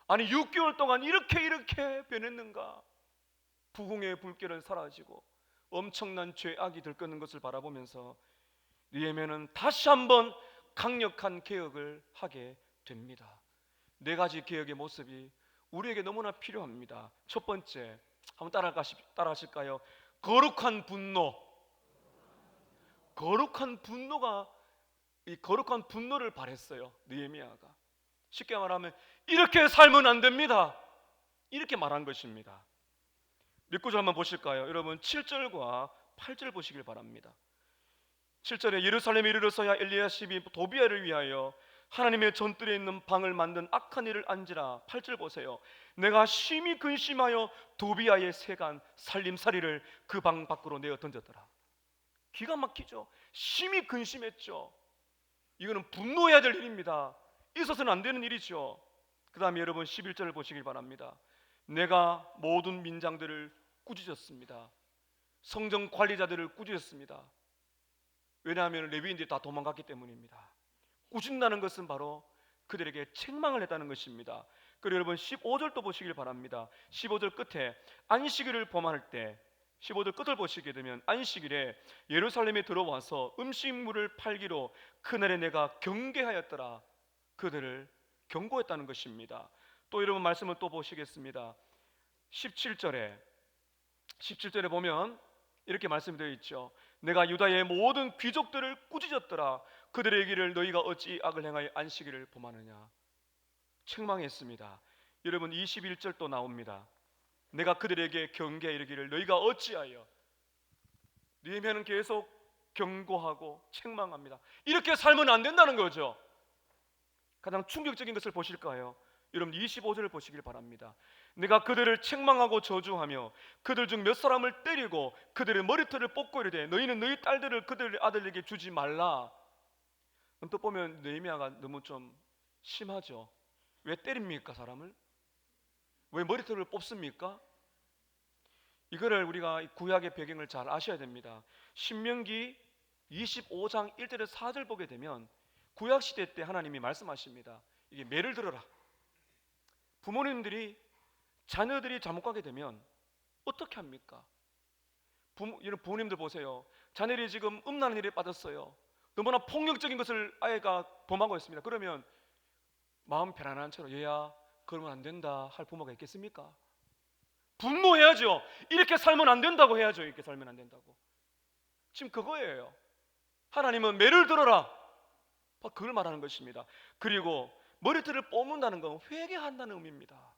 아니 6개월 동안 이렇게 변했는가? 부궁의 불길은 사라지고 엄청난 죄악이 들끓는 것을 바라보면서 느헤미야는 다시 한번 강력한 개혁을 하게 됩니다. 네 가지 개혁의 모습이 우리에게 너무나 필요합니다. 첫 번째, 한번 따라하실까요? 거룩한 분노. 이 거룩한 분노를 발했어요. 느헤미야가. 쉽게 말하면 이렇게 살면 안 됩니다. 이렇게 말한 것입니다. 몇 구절 한번 보실까요? 여러분 7절과 8절 보시길 바랍니다. 7절에 예루살렘에 이르러서야 엘리야십이 도비야를 위하여 하나님의 전뜰에 있는 방을 만든 악한 일을 안지라. 8절 보세요. 내가 심히 근심하여 도비야의 세간 살림살이를 그 방 밖으로 내어 던졌더라. 기가 막히죠. 심히 근심했죠. 이거는 분노해야 될 일입니다. 있어서는 안 되는 일이죠. 그 다음에 여러분 11절을 보시길 바랍니다. 내가 모든 민장들을 꾸짖었습니다. 성전 관리자들을 꾸짖었습니다. 왜냐하면 레위인들이 다 도망갔기 때문입니다. 꾸짖는다는 것은 바로 그들에게 책망을 했다는 것입니다. 그리고 여러분 15절도 보시길 바랍니다. 15절 끝에 안식일을 범할 때 15절 끝을 보시게 되면 안식일에 예루살렘에 들어와서 음식물을 팔기로 그날에 내가 경계하였더라. 그들을 경고했다는 것입니다. 또 여러분 말씀을 또 보시겠습니다. 17절에 보면 이렇게 말씀되어 있죠. 내가 유다의 모든 귀족들을 꾸짖었더라. 그들의 길을 너희가 어찌 악을 행하여 안식일을 범하느냐. 책망했습니다. 여러분 21절 또 나옵니다. 내가 그들에게 경계하여 이르기를 너희가 어찌하여. 느헤미야는 계속 경고하고 책망합니다. 이렇게 살면 안 된다는 거죠. 가장 충격적인 것을 보실까요? 여러분 25절을 보시길 바랍니다. 내가 그들을 책망하고 저주하며 그들 중 몇 사람을 때리고 그들의 머리털을 뽑고 이르되 너희는 너희 딸들을 그들의 아들에게 주지 말라. 또 보면 느헤미야가 너무 좀 심하죠. 왜 때립니까 사람을? 왜 머리털을 뽑습니까? 이거를 우리가 구약의 배경을 잘 아셔야 됩니다. 신명기 25장 1절에서 4절 보게 되면 구약시대 때 하나님이 말씀하십니다. 이게 매를 들어라. 부모님들이 자녀들이 잘못 가게 되면 어떻게 합니까? 부모님들 보세요. 자녀들이 지금 음란한 일에 빠졌어요. 너무나 폭력적인 것을 아이가 범하고 있습니다. 그러면 마음 편안한 채로 얘야 그러면 안 된다 할 부모가 있겠습니까? 분노해야죠. 이렇게 살면 안 된다고 해야죠. 이렇게 살면 안 된다고. 지금 그거예요. 하나님은 매를 들어라. 그걸 말하는 것입니다. 그리고 머리털을 뽑는다는 건 회개한다는 의미입니다.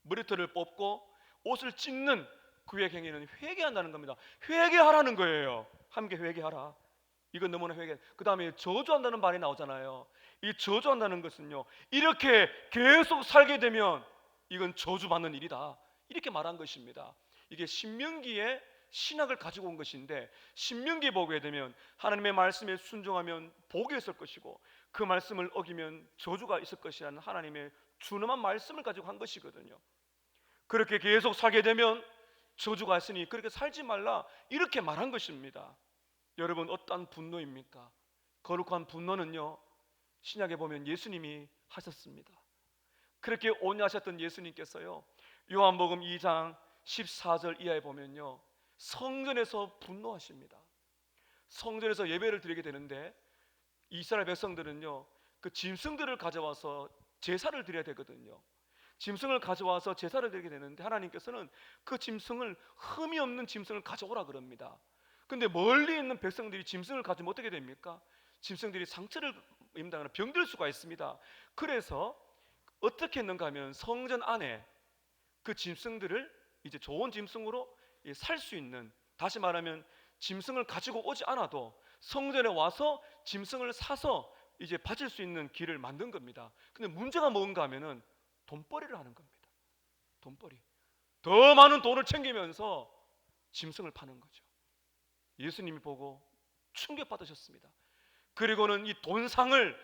머리털을 뽑고 옷을 찢는 구약 행위는 회개한다는 겁니다. 회개하라는 거예요. 함께 회개하라. 이건 너무나 회개. 그 다음에 저주한다는 말이 나오잖아요. 이 저주한다는 것은요, 이렇게 계속 살게 되면 이건 저주받는 일이다. 이렇게 말한 것입니다. 이게 신명기의 신학을 가지고 온 것인데, 신명기 보게 되면 하나님의 말씀에 순종하면 복이 있을 것이고 그 말씀을 어기면 저주가 있을 것이라는 하나님의 준엄한 말씀을 가지고 한 것이거든요. 그렇게 계속 살게 되면 저주가 있으니 그렇게 살지 말라, 이렇게 말한 것입니다. 여러분, 어떠한 분노입니까? 거룩한 분노는요, 신약에 보면 예수님이 하셨습니다. 그렇게 온유하셨던 예수님께서요, 요한복음 2장 14절 이하에 보면요, 성전에서 분노하십니다. 성전에서 예배를 드리게 되는데 이스라엘 백성들은요, 그 짐승들을 가져와서 제사를 드려야 되거든요. 짐승을 가져와서 제사를 드리게 되는데 하나님께서는 그 짐승을, 흠이 없는 짐승을 가져오라 그럽니다. 근데 멀리 있는 백성들이 짐승을 가져오면 어떻게 됩니까? 짐승들이 상처를 입는다거나 병들 수가 있습니다. 그래서 어떻게 했는가 하면 성전 안에 그 짐승들을 이제 좋은 짐승으로 살 수 있는, 다시 말하면 짐승을 가지고 오지 않아도 성전에 와서 짐승을 사서 이제 바칠 수 있는 길을 만든 겁니다. 근데 문제가 뭔가 하면은 돈벌이를 하는 겁니다. 돈벌이. 더 많은 돈을 챙기면서 짐승을 파는 거죠. 예수님이 보고 충격받으셨습니다. 그리고는 이 동상을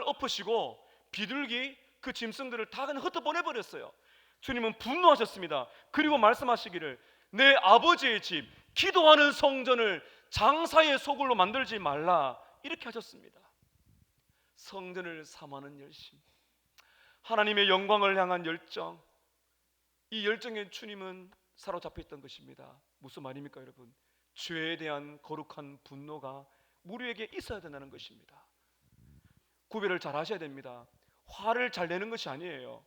엎으시고 비둘기 그 짐승들을 다 그냥 흩어보내 버렸어요. 주님은 분노하셨습니다. 그리고 말씀하시기를 내 아버지의 집, 기도하는 성전을 장사의 소굴로 만들지 말라, 이렇게 하셨습니다. 성전을 삼하는 열심, 하나님의 영광을 향한 열정, 이 열정에 주님은 사로잡혀 있던 것입니다. 무슨 말입니까 여러분? 죄에 대한 거룩한 분노가 우리에게 있어야 된다는 것입니다. 구별을 잘 하셔야 됩니다. 화를 잘 내는 것이 아니에요.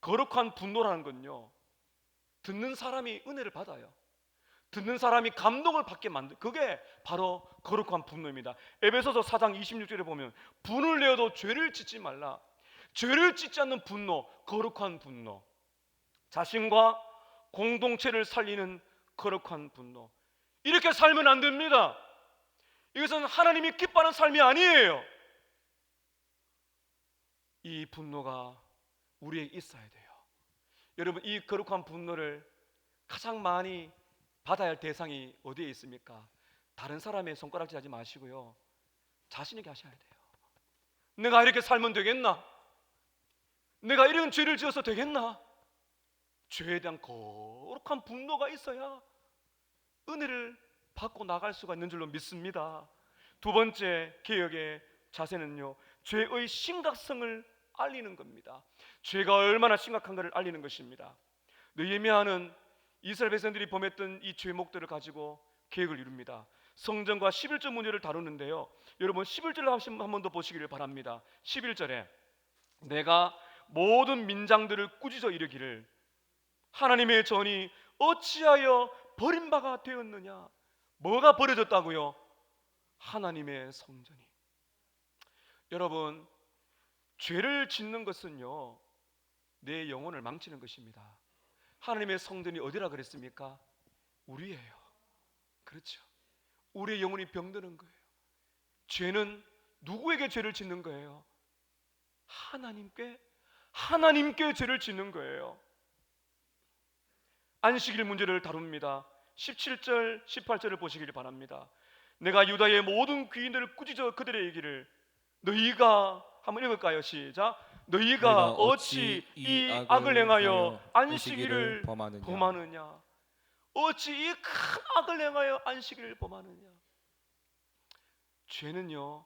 거룩한 분노라는 건요, 듣는 사람이 은혜를 받아요. 듣는 사람이 감동을 받게 만든, 그게 바로 거룩한 분노입니다. 에베소서 4장 26절에 보면 분을 내어도 죄를 짓지 말라. 죄를 짓지 않는 분노, 거룩한 분노, 자신과 공동체를 살리는 거룩한 분노, 이렇게 살면 안 됩니다. 이것은 하나님이 기뻐하는 삶이 아니에요. 이 분노가 우리에게 있어야 돼요. 여러분, 이 거룩한 분노를 가장 많이 받아야 할 대상이 어디에 있습니까? 다른 사람의 손가락질 하지 마시고요, 자신에게 하셔야 돼요. 내가 이렇게 살면 되겠나? 내가 이런 죄를 지어서 되겠나? 죄에 대한 거룩한 분노가 있어야 은혜를 받고 나갈 수가 있는 줄로 믿습니다. 두 번째 개혁의 자세는요, 죄의 심각성을 알리는 겁니다. 죄가 얼마나 심각한가를 알리는 것입니다. 느헤미야는 이스라엘 백성들이 범했던 이 죄목들을 가지고 계획을 이룹니다. 성전과 11조 문제를 다루는데요, 여러분 11절을 한 번 더 보시기를 바랍니다. 11절에 내가 모든 민장들을 꾸짖어 이르기를 하나님의 전이 어찌하여 버림바가 되었느냐. 뭐가 버려졌다고요? 하나님의 성전이. 여러분, 죄를 짓는 것은요, 내 영혼을 망치는 것입니다. 하나님의 성전이 어디라 그랬습니까? 우리예요. 그렇죠. 우리의 영혼이 병드는 거예요. 죄는 누구에게 죄를 짓는 거예요? 하나님께 죄를 짓는 거예요. 안식일 문제를 다룹니다. 17절 18절을 보시길 바랍니다. 내가 유다의 모든 귀인들을 꾸짖어 그들의 얘기를 너희가, 한번 읽을까요? 시작. 너희가 어찌 이 악을 행하여 안식일을 범하느냐. 어찌 이 큰 악을 행하여 안식일을 범하느냐. 죄는요,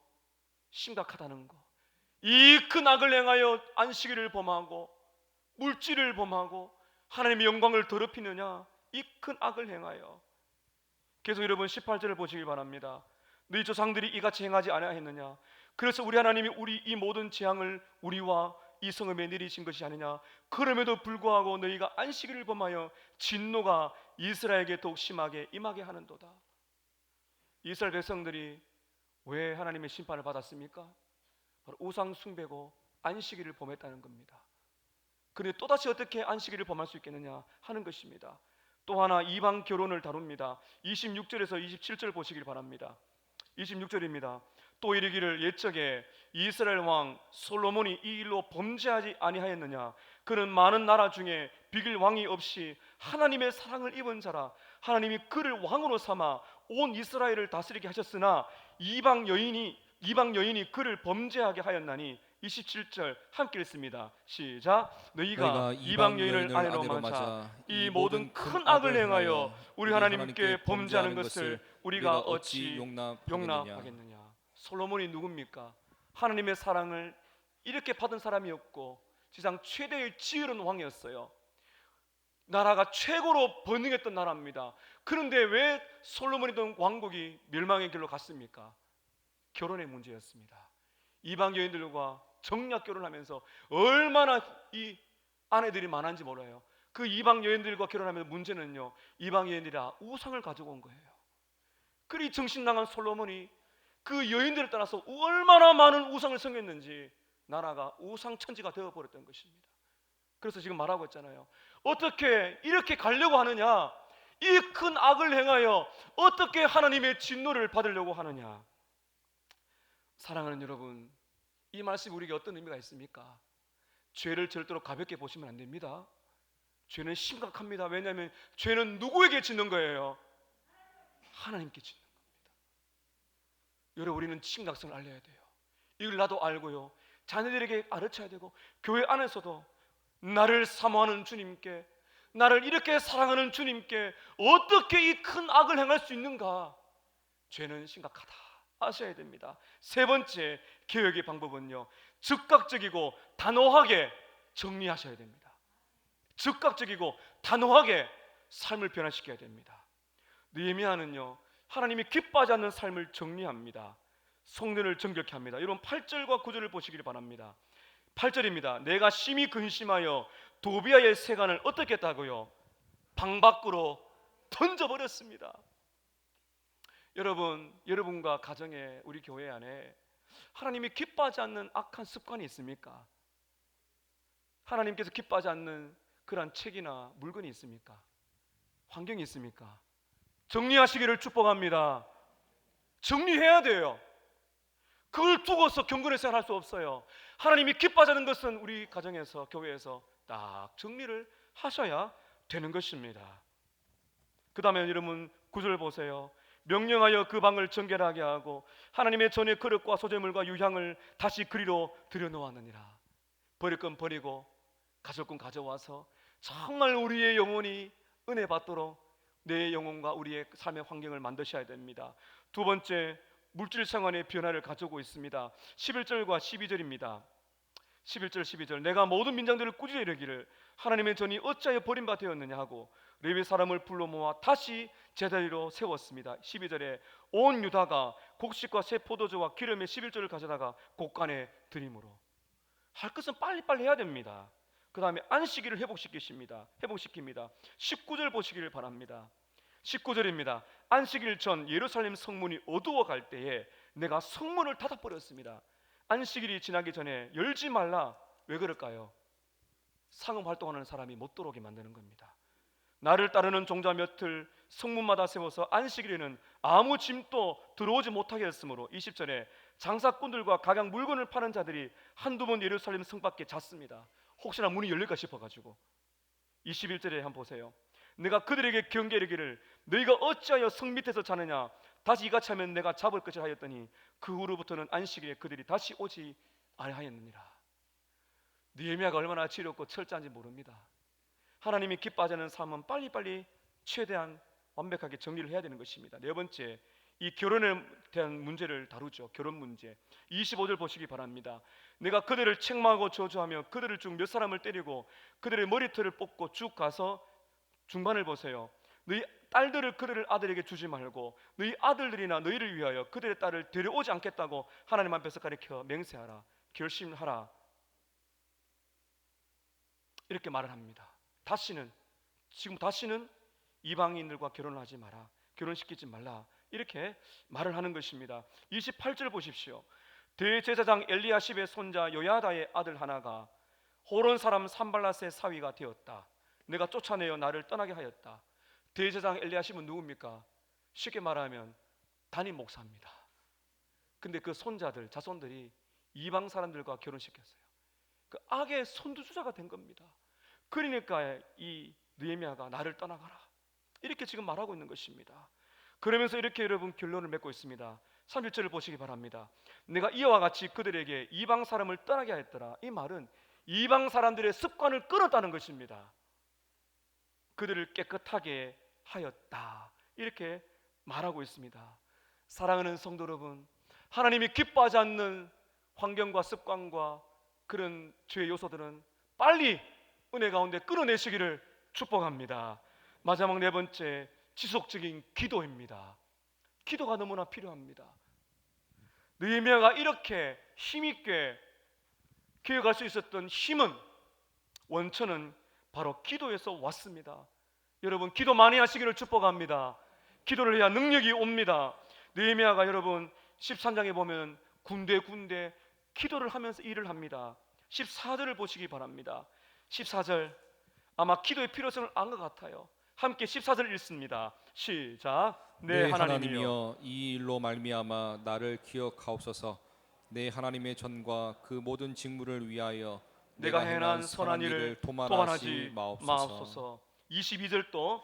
심각하다는 거. 이 큰 악을 행하여 안식일을 범하고 물질을 범하고 하나님의 영광을 더럽히느냐. 이 큰 악을 행하여. 계속 여러분 18절을 보시길 바랍니다. 너희 조상들이 이같이 행하지 아니하였느냐. 그래서 우리 하나님이 우리 이 모든 재앙을 우리와 이 성읍에 내리신 것이 아니냐. 그럼에도 불구하고 너희가 안식일을 범하여 진노가 이스라엘에게 더욱 심하게 임하게 하는도다. 이스라엘 백성들이 왜 하나님의 심판을 받았습니까? 바로 우상 숭배고 안식일을 범했다는 겁니다. 그런데 또다시 어떻게 안식일을 범할 수 있겠느냐 하는 것입니다. 또 하나 이방 결혼을 다룹니다. 26절에서 27절 보시길 바랍니다. 26절입니다. 또 이르기를 옛적에 이스라엘 왕 솔로몬이 이 일로 범죄하지 아니하였느냐. 그는 많은 나라 중에 비길 왕이 없이 하나님의 사랑을 입은 자라. 하나님이 그를 왕으로 삼아 온 이스라엘을 다스리게 하셨으나 이방 여인이 그를 범죄하게 하였나니. 27절 함께 읽습니다. 시작. 너희가 이방 여인을 아내로 맞아 이 모든 큰 악을 행하여 우리 하나님께 범죄하는 것을 우리가 어찌 용납하겠느냐. 솔로몬이 누굽니까? 하나님의 사랑을 이렇게 받은 사람이었고 세상 최대의 지혜로운 왕이었어요. 나라가 최고로 번능했던 나라입니다. 그런데 왜 솔로몬이던 왕국이 멸망의 길로 갔습니까? 결혼의 문제였습니다. 이방 여인들과 정략 결혼하면서 얼마나 이 아내들이 많은지 몰라요. 그 이방 여인들과 결혼하면 문제는요, 이방 여인들이 우상을 가지고 온 거예요. 그리 정신 나간 솔로몬이 그 여인들을 따라서 얼마나 많은 우상을 섬겼는지 나라가 우상 천지가 되어버렸던 것입니다. 그래서 지금 말하고 있잖아요. 어떻게 이렇게 가려고 하느냐? 이 큰 악을 행하여 어떻게 하나님의 진노를 받으려고 하느냐? 사랑하는 여러분, 이 말씀이 우리에게 어떤 의미가 있습니까? 죄를 절대로 가볍게 보시면 안 됩니다. 죄는 심각합니다. 왜냐하면 죄는 누구에게 짓는 거예요? 하나님께 짓는 겁니다. 여러분, 우리는 심각성을 알려야 돼요. 이걸 나도 알고요, 자녀들에게 가르쳐야 되고, 교회 안에서도 나를 사모하는 주님께, 나를 이렇게 사랑하는 주님께 어떻게 이 큰 악을 행할 수 있는가? 죄는 심각하다 아셔야 됩니다. 세 번째 개혁의 방법은요, 즉각적이고 단호하게 정리하셔야 됩니다. 즉각적이고 단호하게 삶을 변화시켜야 됩니다. 느헤미야는요, 하나님이 기뻐하지 않는 삶을 정리합니다. 성전을 정결케 합니다. 여러분 8절과 9절을 보시길 바랍니다. 8절입니다. 내가 심히 근심하여 도비아의 세간을 어떻게 했다고요? 방 밖으로 던져버렸습니다. 여러분과 가정에, 우리 교회 안에 하나님이 기뻐하지 않는 악한 습관이 있습니까? 하나님께서 기뻐하지 않는 그러한 책이나 물건이 있습니까? 환경이 있습니까? 정리하시기를 축복합니다. 정리해야 돼요. 그걸 두고서 경건의 생활 할 수 없어요. 하나님이 기뻐하지 않는 것은 우리 가정에서, 교회에서 딱 정리를 하셔야 되는 것입니다. 그 다음에 여러분 9절 보세요. 명령하여 그 방을 정결하게 하고 하나님의 전의 그릇과 소재물과 유향을 다시 그리로 들여놓았느니라. 버릴 건 버리고 가져올 건 가져와서 정말 우리의 영혼이 은혜 받도록 내 영혼과 우리의 삶의 환경을 만드셔야 됩니다. 두 번째, 물질 상황의 변화를 가져오고 있습니다. 11절과 12절입니다. 11절 12절 내가 모든 민장들을 꾸짖어 이르기를 하나님의 전이 어찌하여 버림바 되었느냐 하고 레위 사람을 불러 모아 다시 제자리로 세웠습니다. 12절에 온 유다가 곡식과 새 포도주와 기름의 11절을 가져다가 곡간에 드림으로 할 것은 빨리빨리 해야 됩니다. 그 다음에 안식일을 회복시킵니다. 19절 보시기를 바랍니다. 19절입니다. 안식일 전 예루살렘 성문이 어두워 갈 때에 내가 성문을 닫아버렸습니다. 안식일이 지나기 전에 열지 말라. 왜 그럴까요? 상업 활동하는 사람이 못 들어오게 만드는 겁니다. 나를 따르는 종자 몇을 성문마다 세워서 안식일에는 아무 짐도 들어오지 못하게 했으므로 20절에 장사꾼들과 각양 물건을 파는 자들이 한두 번 예루살렘 성 밖에 잤습니다. 혹시나 문이 열릴까 싶어가지고. 21절에 한번 보세요. 내가 그들에게 경계하기를 너희가 어찌하여 성 밑에서 자느냐 다시 이같이 하면 내가 잡을 것이라 하였더니 그 후로부터는 안식일에 그들이 다시 오지 아니하였느니라. 느헤미야가 얼마나 지혜롭고 철저한지 모릅니다. 하나님이 기뻐하지 않는 삶은 빨리빨리 최대한 완벽하게 정리를 해야 되는 것입니다. 네 번째, 이 결혼에 대한 문제를 다루죠. 결혼 문제. 25절 보시기 바랍니다. 내가 그들을 책망하고 저주하며 그들을 중 몇 사람을 때리고 그들의 머리털을 뽑고 쭉 가서 중반을 보세요. 너희 딸들을 그들의 아들에게 주지 말고 너희 아들들이나 너희를 위하여 그들의 딸을 데려오지 않겠다고 하나님 앞에서 가르쳐 맹세하라. 결심하라. 이렇게 말을 합니다. 다시는 이방인들과 결혼을 하지 마라. 결혼시키지 말라. 이렇게 말을 하는 것입니다. 28절 보십시오. 대제사장 엘리야십의 손자 요야다의 아들 하나가 호론 사람 산발랏의 사위가 되었다. 내가 쫓아내어 나를 떠나게 하였다. 대제사장 엘리야십은 누굽니까? 쉽게 말하면 담임 목사입니다. 근데 그 손자들, 자손들이 이방 사람들과 결혼시켰어요. 그 악의 선두주자가 된 겁니다. 그러니까 이 느헤미야가 나를 떠나가라 이렇게 지금 말하고 있는 것입니다. 그러면서 이렇게 여러분 결론을 맺고 있습니다. 31절을 보시기 바랍니다. 내가 이와 같이 그들에게 이방 사람을 떠나게 하였더라. 이 말은 이방 사람들의 습관을 끊었다는 것입니다. 그들을 깨끗하게 하였다 이렇게 말하고 있습니다. 사랑하는 성도 여러분, 하나님이 기뻐하지 않는 환경과 습관과 그런 죄의 요소들은 빨리 은혜 가운데 끊어내시기를 축복합니다. 마지막 네 번째, 지속적인 기도입니다. 기도가 너무나 필요합니다. 느헤미야가 이렇게 힘있게 기억할 수 있었던 힘은, 원천은 바로 기도에서 왔습니다. 여러분, 기도 많이 하시기를 축복합니다. 기도를 해야 능력이 옵니다. 느헤미야가 여러분 13장에 보면 군데 기도를 하면서 일을 합니다. 14절을 보시기 바랍니다. 14절, 아마 기도의 필요성을 안 것 같아요. 함께 14절 읽습니다. 시작. 네, 내 하나님이여, 하나님이여, 이 일로 말미암아 나를 기억하옵소서. 내 하나님의 전과 그 모든 직무를 위하여 내가 행한 선한 일을 도만하지 마옵소서. 22절도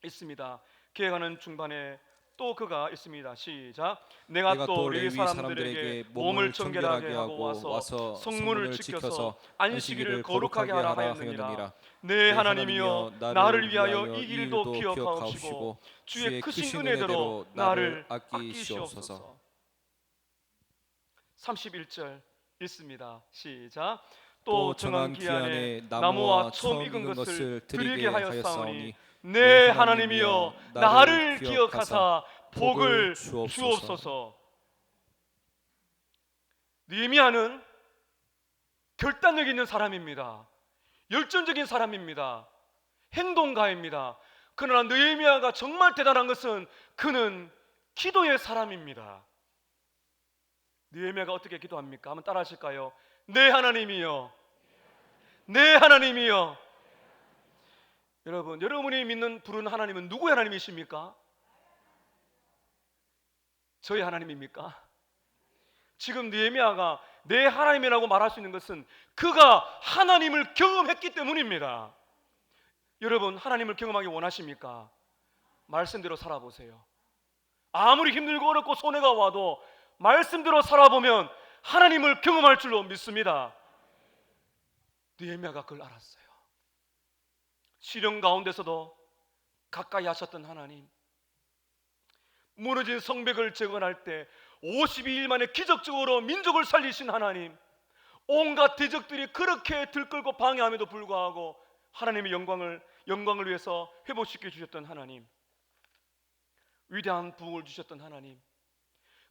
있습니다. 계획하는 중반에 또 그가 있습니다. 시작. 내가 또 레위 사람들에게 몸을 청결하게 하고 와서 성문을 지켜서 안식일을 거룩하게 하라 하였느니라. 네, 하나님이여, 나를 위하여 이 길도 기억하옵시고 주의 크신 은혜대로 나를 아끼시옵소서. 31절 읽습니다. 시작. 또 정한 기한에 나무와 처음 익은 것을 드리게 하였사오니 네, 하나님이여, 나를 기억하사 복을 주옵소서. 느헤미야는 결단력 있는 사람입니다. 열정적인 사람입니다. 행동가입니다. 그러나 느헤미야가 정말 대단한 것은 그는 기도의 사람입니다. 느헤미야가 어떻게 기도합니까? 한번 따라 하실까요? 네, 하나님이여, 네, 하나님이여. 여러분, 여러분이 믿는 부르는 하나님은 누구의 하나님이십니까? 저희 하나님입니까? 지금 느헤미야가 내 하나님이라고 말할 수 있는 것은 그가 하나님을 경험했기 때문입니다. 여러분, 하나님을 경험하기 원하십니까? 말씀대로 살아보세요. 아무리 힘들고 어렵고 손해가 와도 말씀대로 살아보면 하나님을 경험할 줄로 믿습니다. 느헤미야가 그걸 알았어요. 시련 가운데서도 가까이 하셨던 하나님, 무너진 성벽을 재건할 때 52일 만에 기적적으로 민족을 살리신 하나님, 온갖 대적들이 그렇게 들끓고 방해함에도 불구하고 하나님의 영광을 위해서 회복시켜 주셨던 하나님, 위대한 부흥을 주셨던 하나님,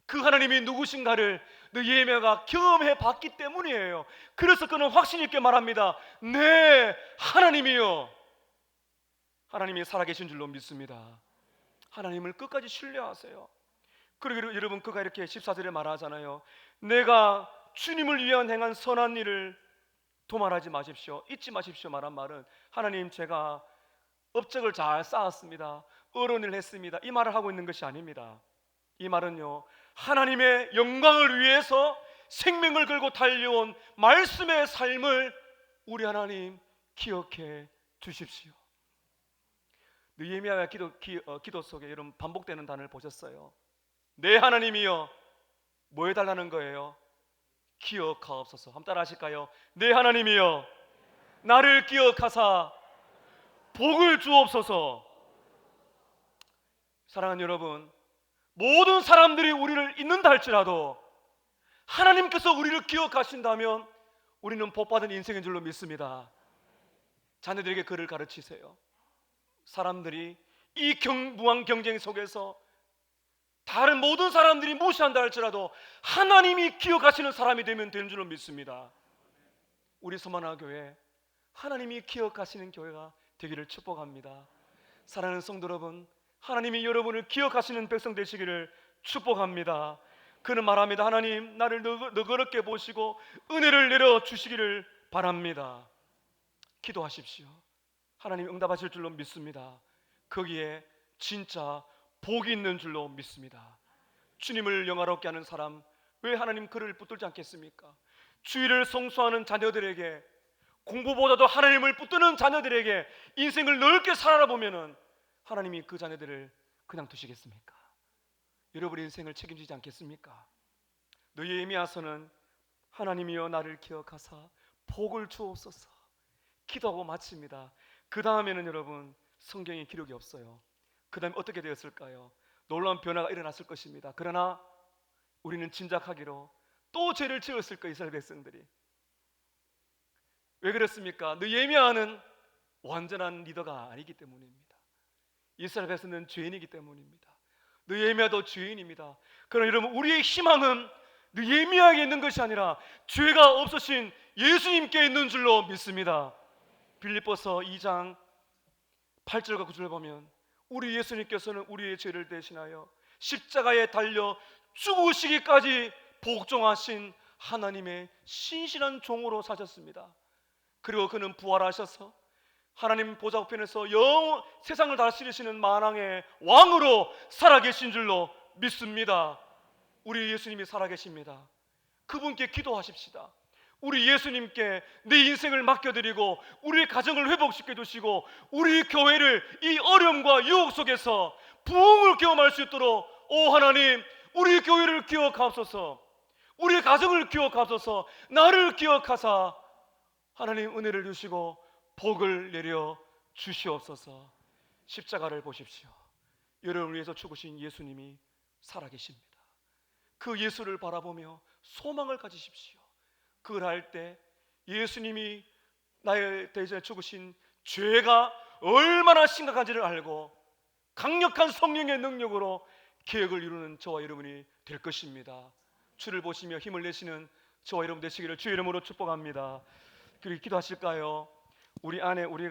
그 하나님이 누구신가를 느헤미야가 경험해 봤기 때문이에요. 그래서 그는 확신 있게 말합니다. 네, 하나님이요, 하나님이 살아계신 줄로 믿습니다. 하나님을 끝까지 신뢰하세요. 그리고 여러분, 그가 이렇게 14절에 말하잖아요. 내가 주님을 위한 행한 선한 일을 도말하지 마십시오, 잊지 마십시오 말한 말은, 하나님, 제가 업적을 잘 쌓았습니다, 어른을 했습니다, 이 말을 하고 있는 것이 아닙니다. 이 말은요, 하나님의 영광을 위해서 생명을 걸고 달려온 말씀의 삶을 우리 하나님 기억해 주십시오. 느헤미야의 기도 속에 여러분 반복되는 단어를 보셨어요. 네, 하나님이여, 뭐 해달라는 거예요? 기억하옵소서. 한번 따라 하실까요? 네, 하나님이여, 나를 기억하사 복을 주옵소서. 사랑하는 여러분, 모든 사람들이 우리를 잊는다 할지라도 하나님께서 우리를 기억하신다면 우리는 복받은 인생인 줄로 믿습니다. 자녀들에게 그를 가르치세요. 사람들이 이 무한 경쟁 속에서 다른 모든 사람들이 무시한다 할지라도 하나님이 기억하시는 사람이 되면 되는 줄로 믿습니다. 우리 서만화 교회, 하나님이 기억하시는 교회가 되기를 축복합니다. 사랑하는 성도 여러분, 하나님이 여러분을 기억하시는 백성 되시기를 축복합니다. 그는 말합니다. 하나님, 나를 너그럽게 보시고 은혜를 내려주시기를 바랍니다. 기도하십시오. 하나님 응답하실 줄로 믿습니다. 거기에 진짜 복이 있는 줄로 믿습니다. 주님을 영화롭게 하는 사람, 왜 하나님 그를 붙들지 않겠습니까? 주의를 성수하는 자녀들에게, 공부보다도 하나님을 붙드는 자녀들에게 인생을 넓게 살아보면은 하나님이 그 자녀들을 그냥 두시겠습니까? 여러분의 인생을 책임지지 않겠습니까? 느헤미야서는 하나님이여, 나를 기억하사 복을 주옵소서 기도하고 마칩니다. 그 다음에는 여러분 성경에 기록이 없어요. 그 다음에 어떻게 되었을까요? 놀라운 변화가 일어났을 것입니다. 그러나 우리는 짐작하기로 또 죄를 지었을 거예요. 이스라엘 백성들이. 왜 그랬습니까? 느헤미야는 완전한 리더가 아니기 때문입니다. 이스라엘 백성은 죄인이기 때문입니다. 느헤미야도 죄인입니다. 그러나 여러분, 우리의 희망은 느헤미야에게 있는 것이 아니라 죄가 없으신 예수님께 있는 줄로 믿습니다. 빌립보서 2장 8절과 9절을 보면 우리 예수님께서는 우리의 죄를 대신하여 십자가에 달려 죽으시기까지 복종하신 하나님의 신실한 종으로 사셨습니다. 그리고 그는 부활하셔서 하나님 보좌 우편에서 세상을 다스리시는 만왕의 왕으로 살아계신 줄로 믿습니다. 우리 예수님이 살아계십니다. 그분께 기도하십시다. 우리 예수님께 내 인생을 맡겨드리고 우리 가정을 회복시켜 주시고 우리 교회를 이 어려움과 유혹 속에서 부흥을 경험할 수 있도록, 오 하나님, 우리 교회를 기억하옵소서, 우리 가정을 기억하옵소서, 나를 기억하사 하나님 은혜를 주시고 복을 내려 주시옵소서. 십자가를 보십시오. 여러분을 위해서 죽으신 예수님이 살아계십니다. 그 예수를 바라보며 소망을 가지십시오. 그걸 할 때 예수님이 나의 대신에 죽으신 죄가 얼마나 심각한지를 알고 강력한 성령의 능력으로 계획을 이루는 저와 여러분이 될 것입니다. 주를 보시며 힘을 내시는 저와 여러분 되시기를 주의 이름으로 축복합니다. 그리고 기도하실까요? 우리 안에 우리가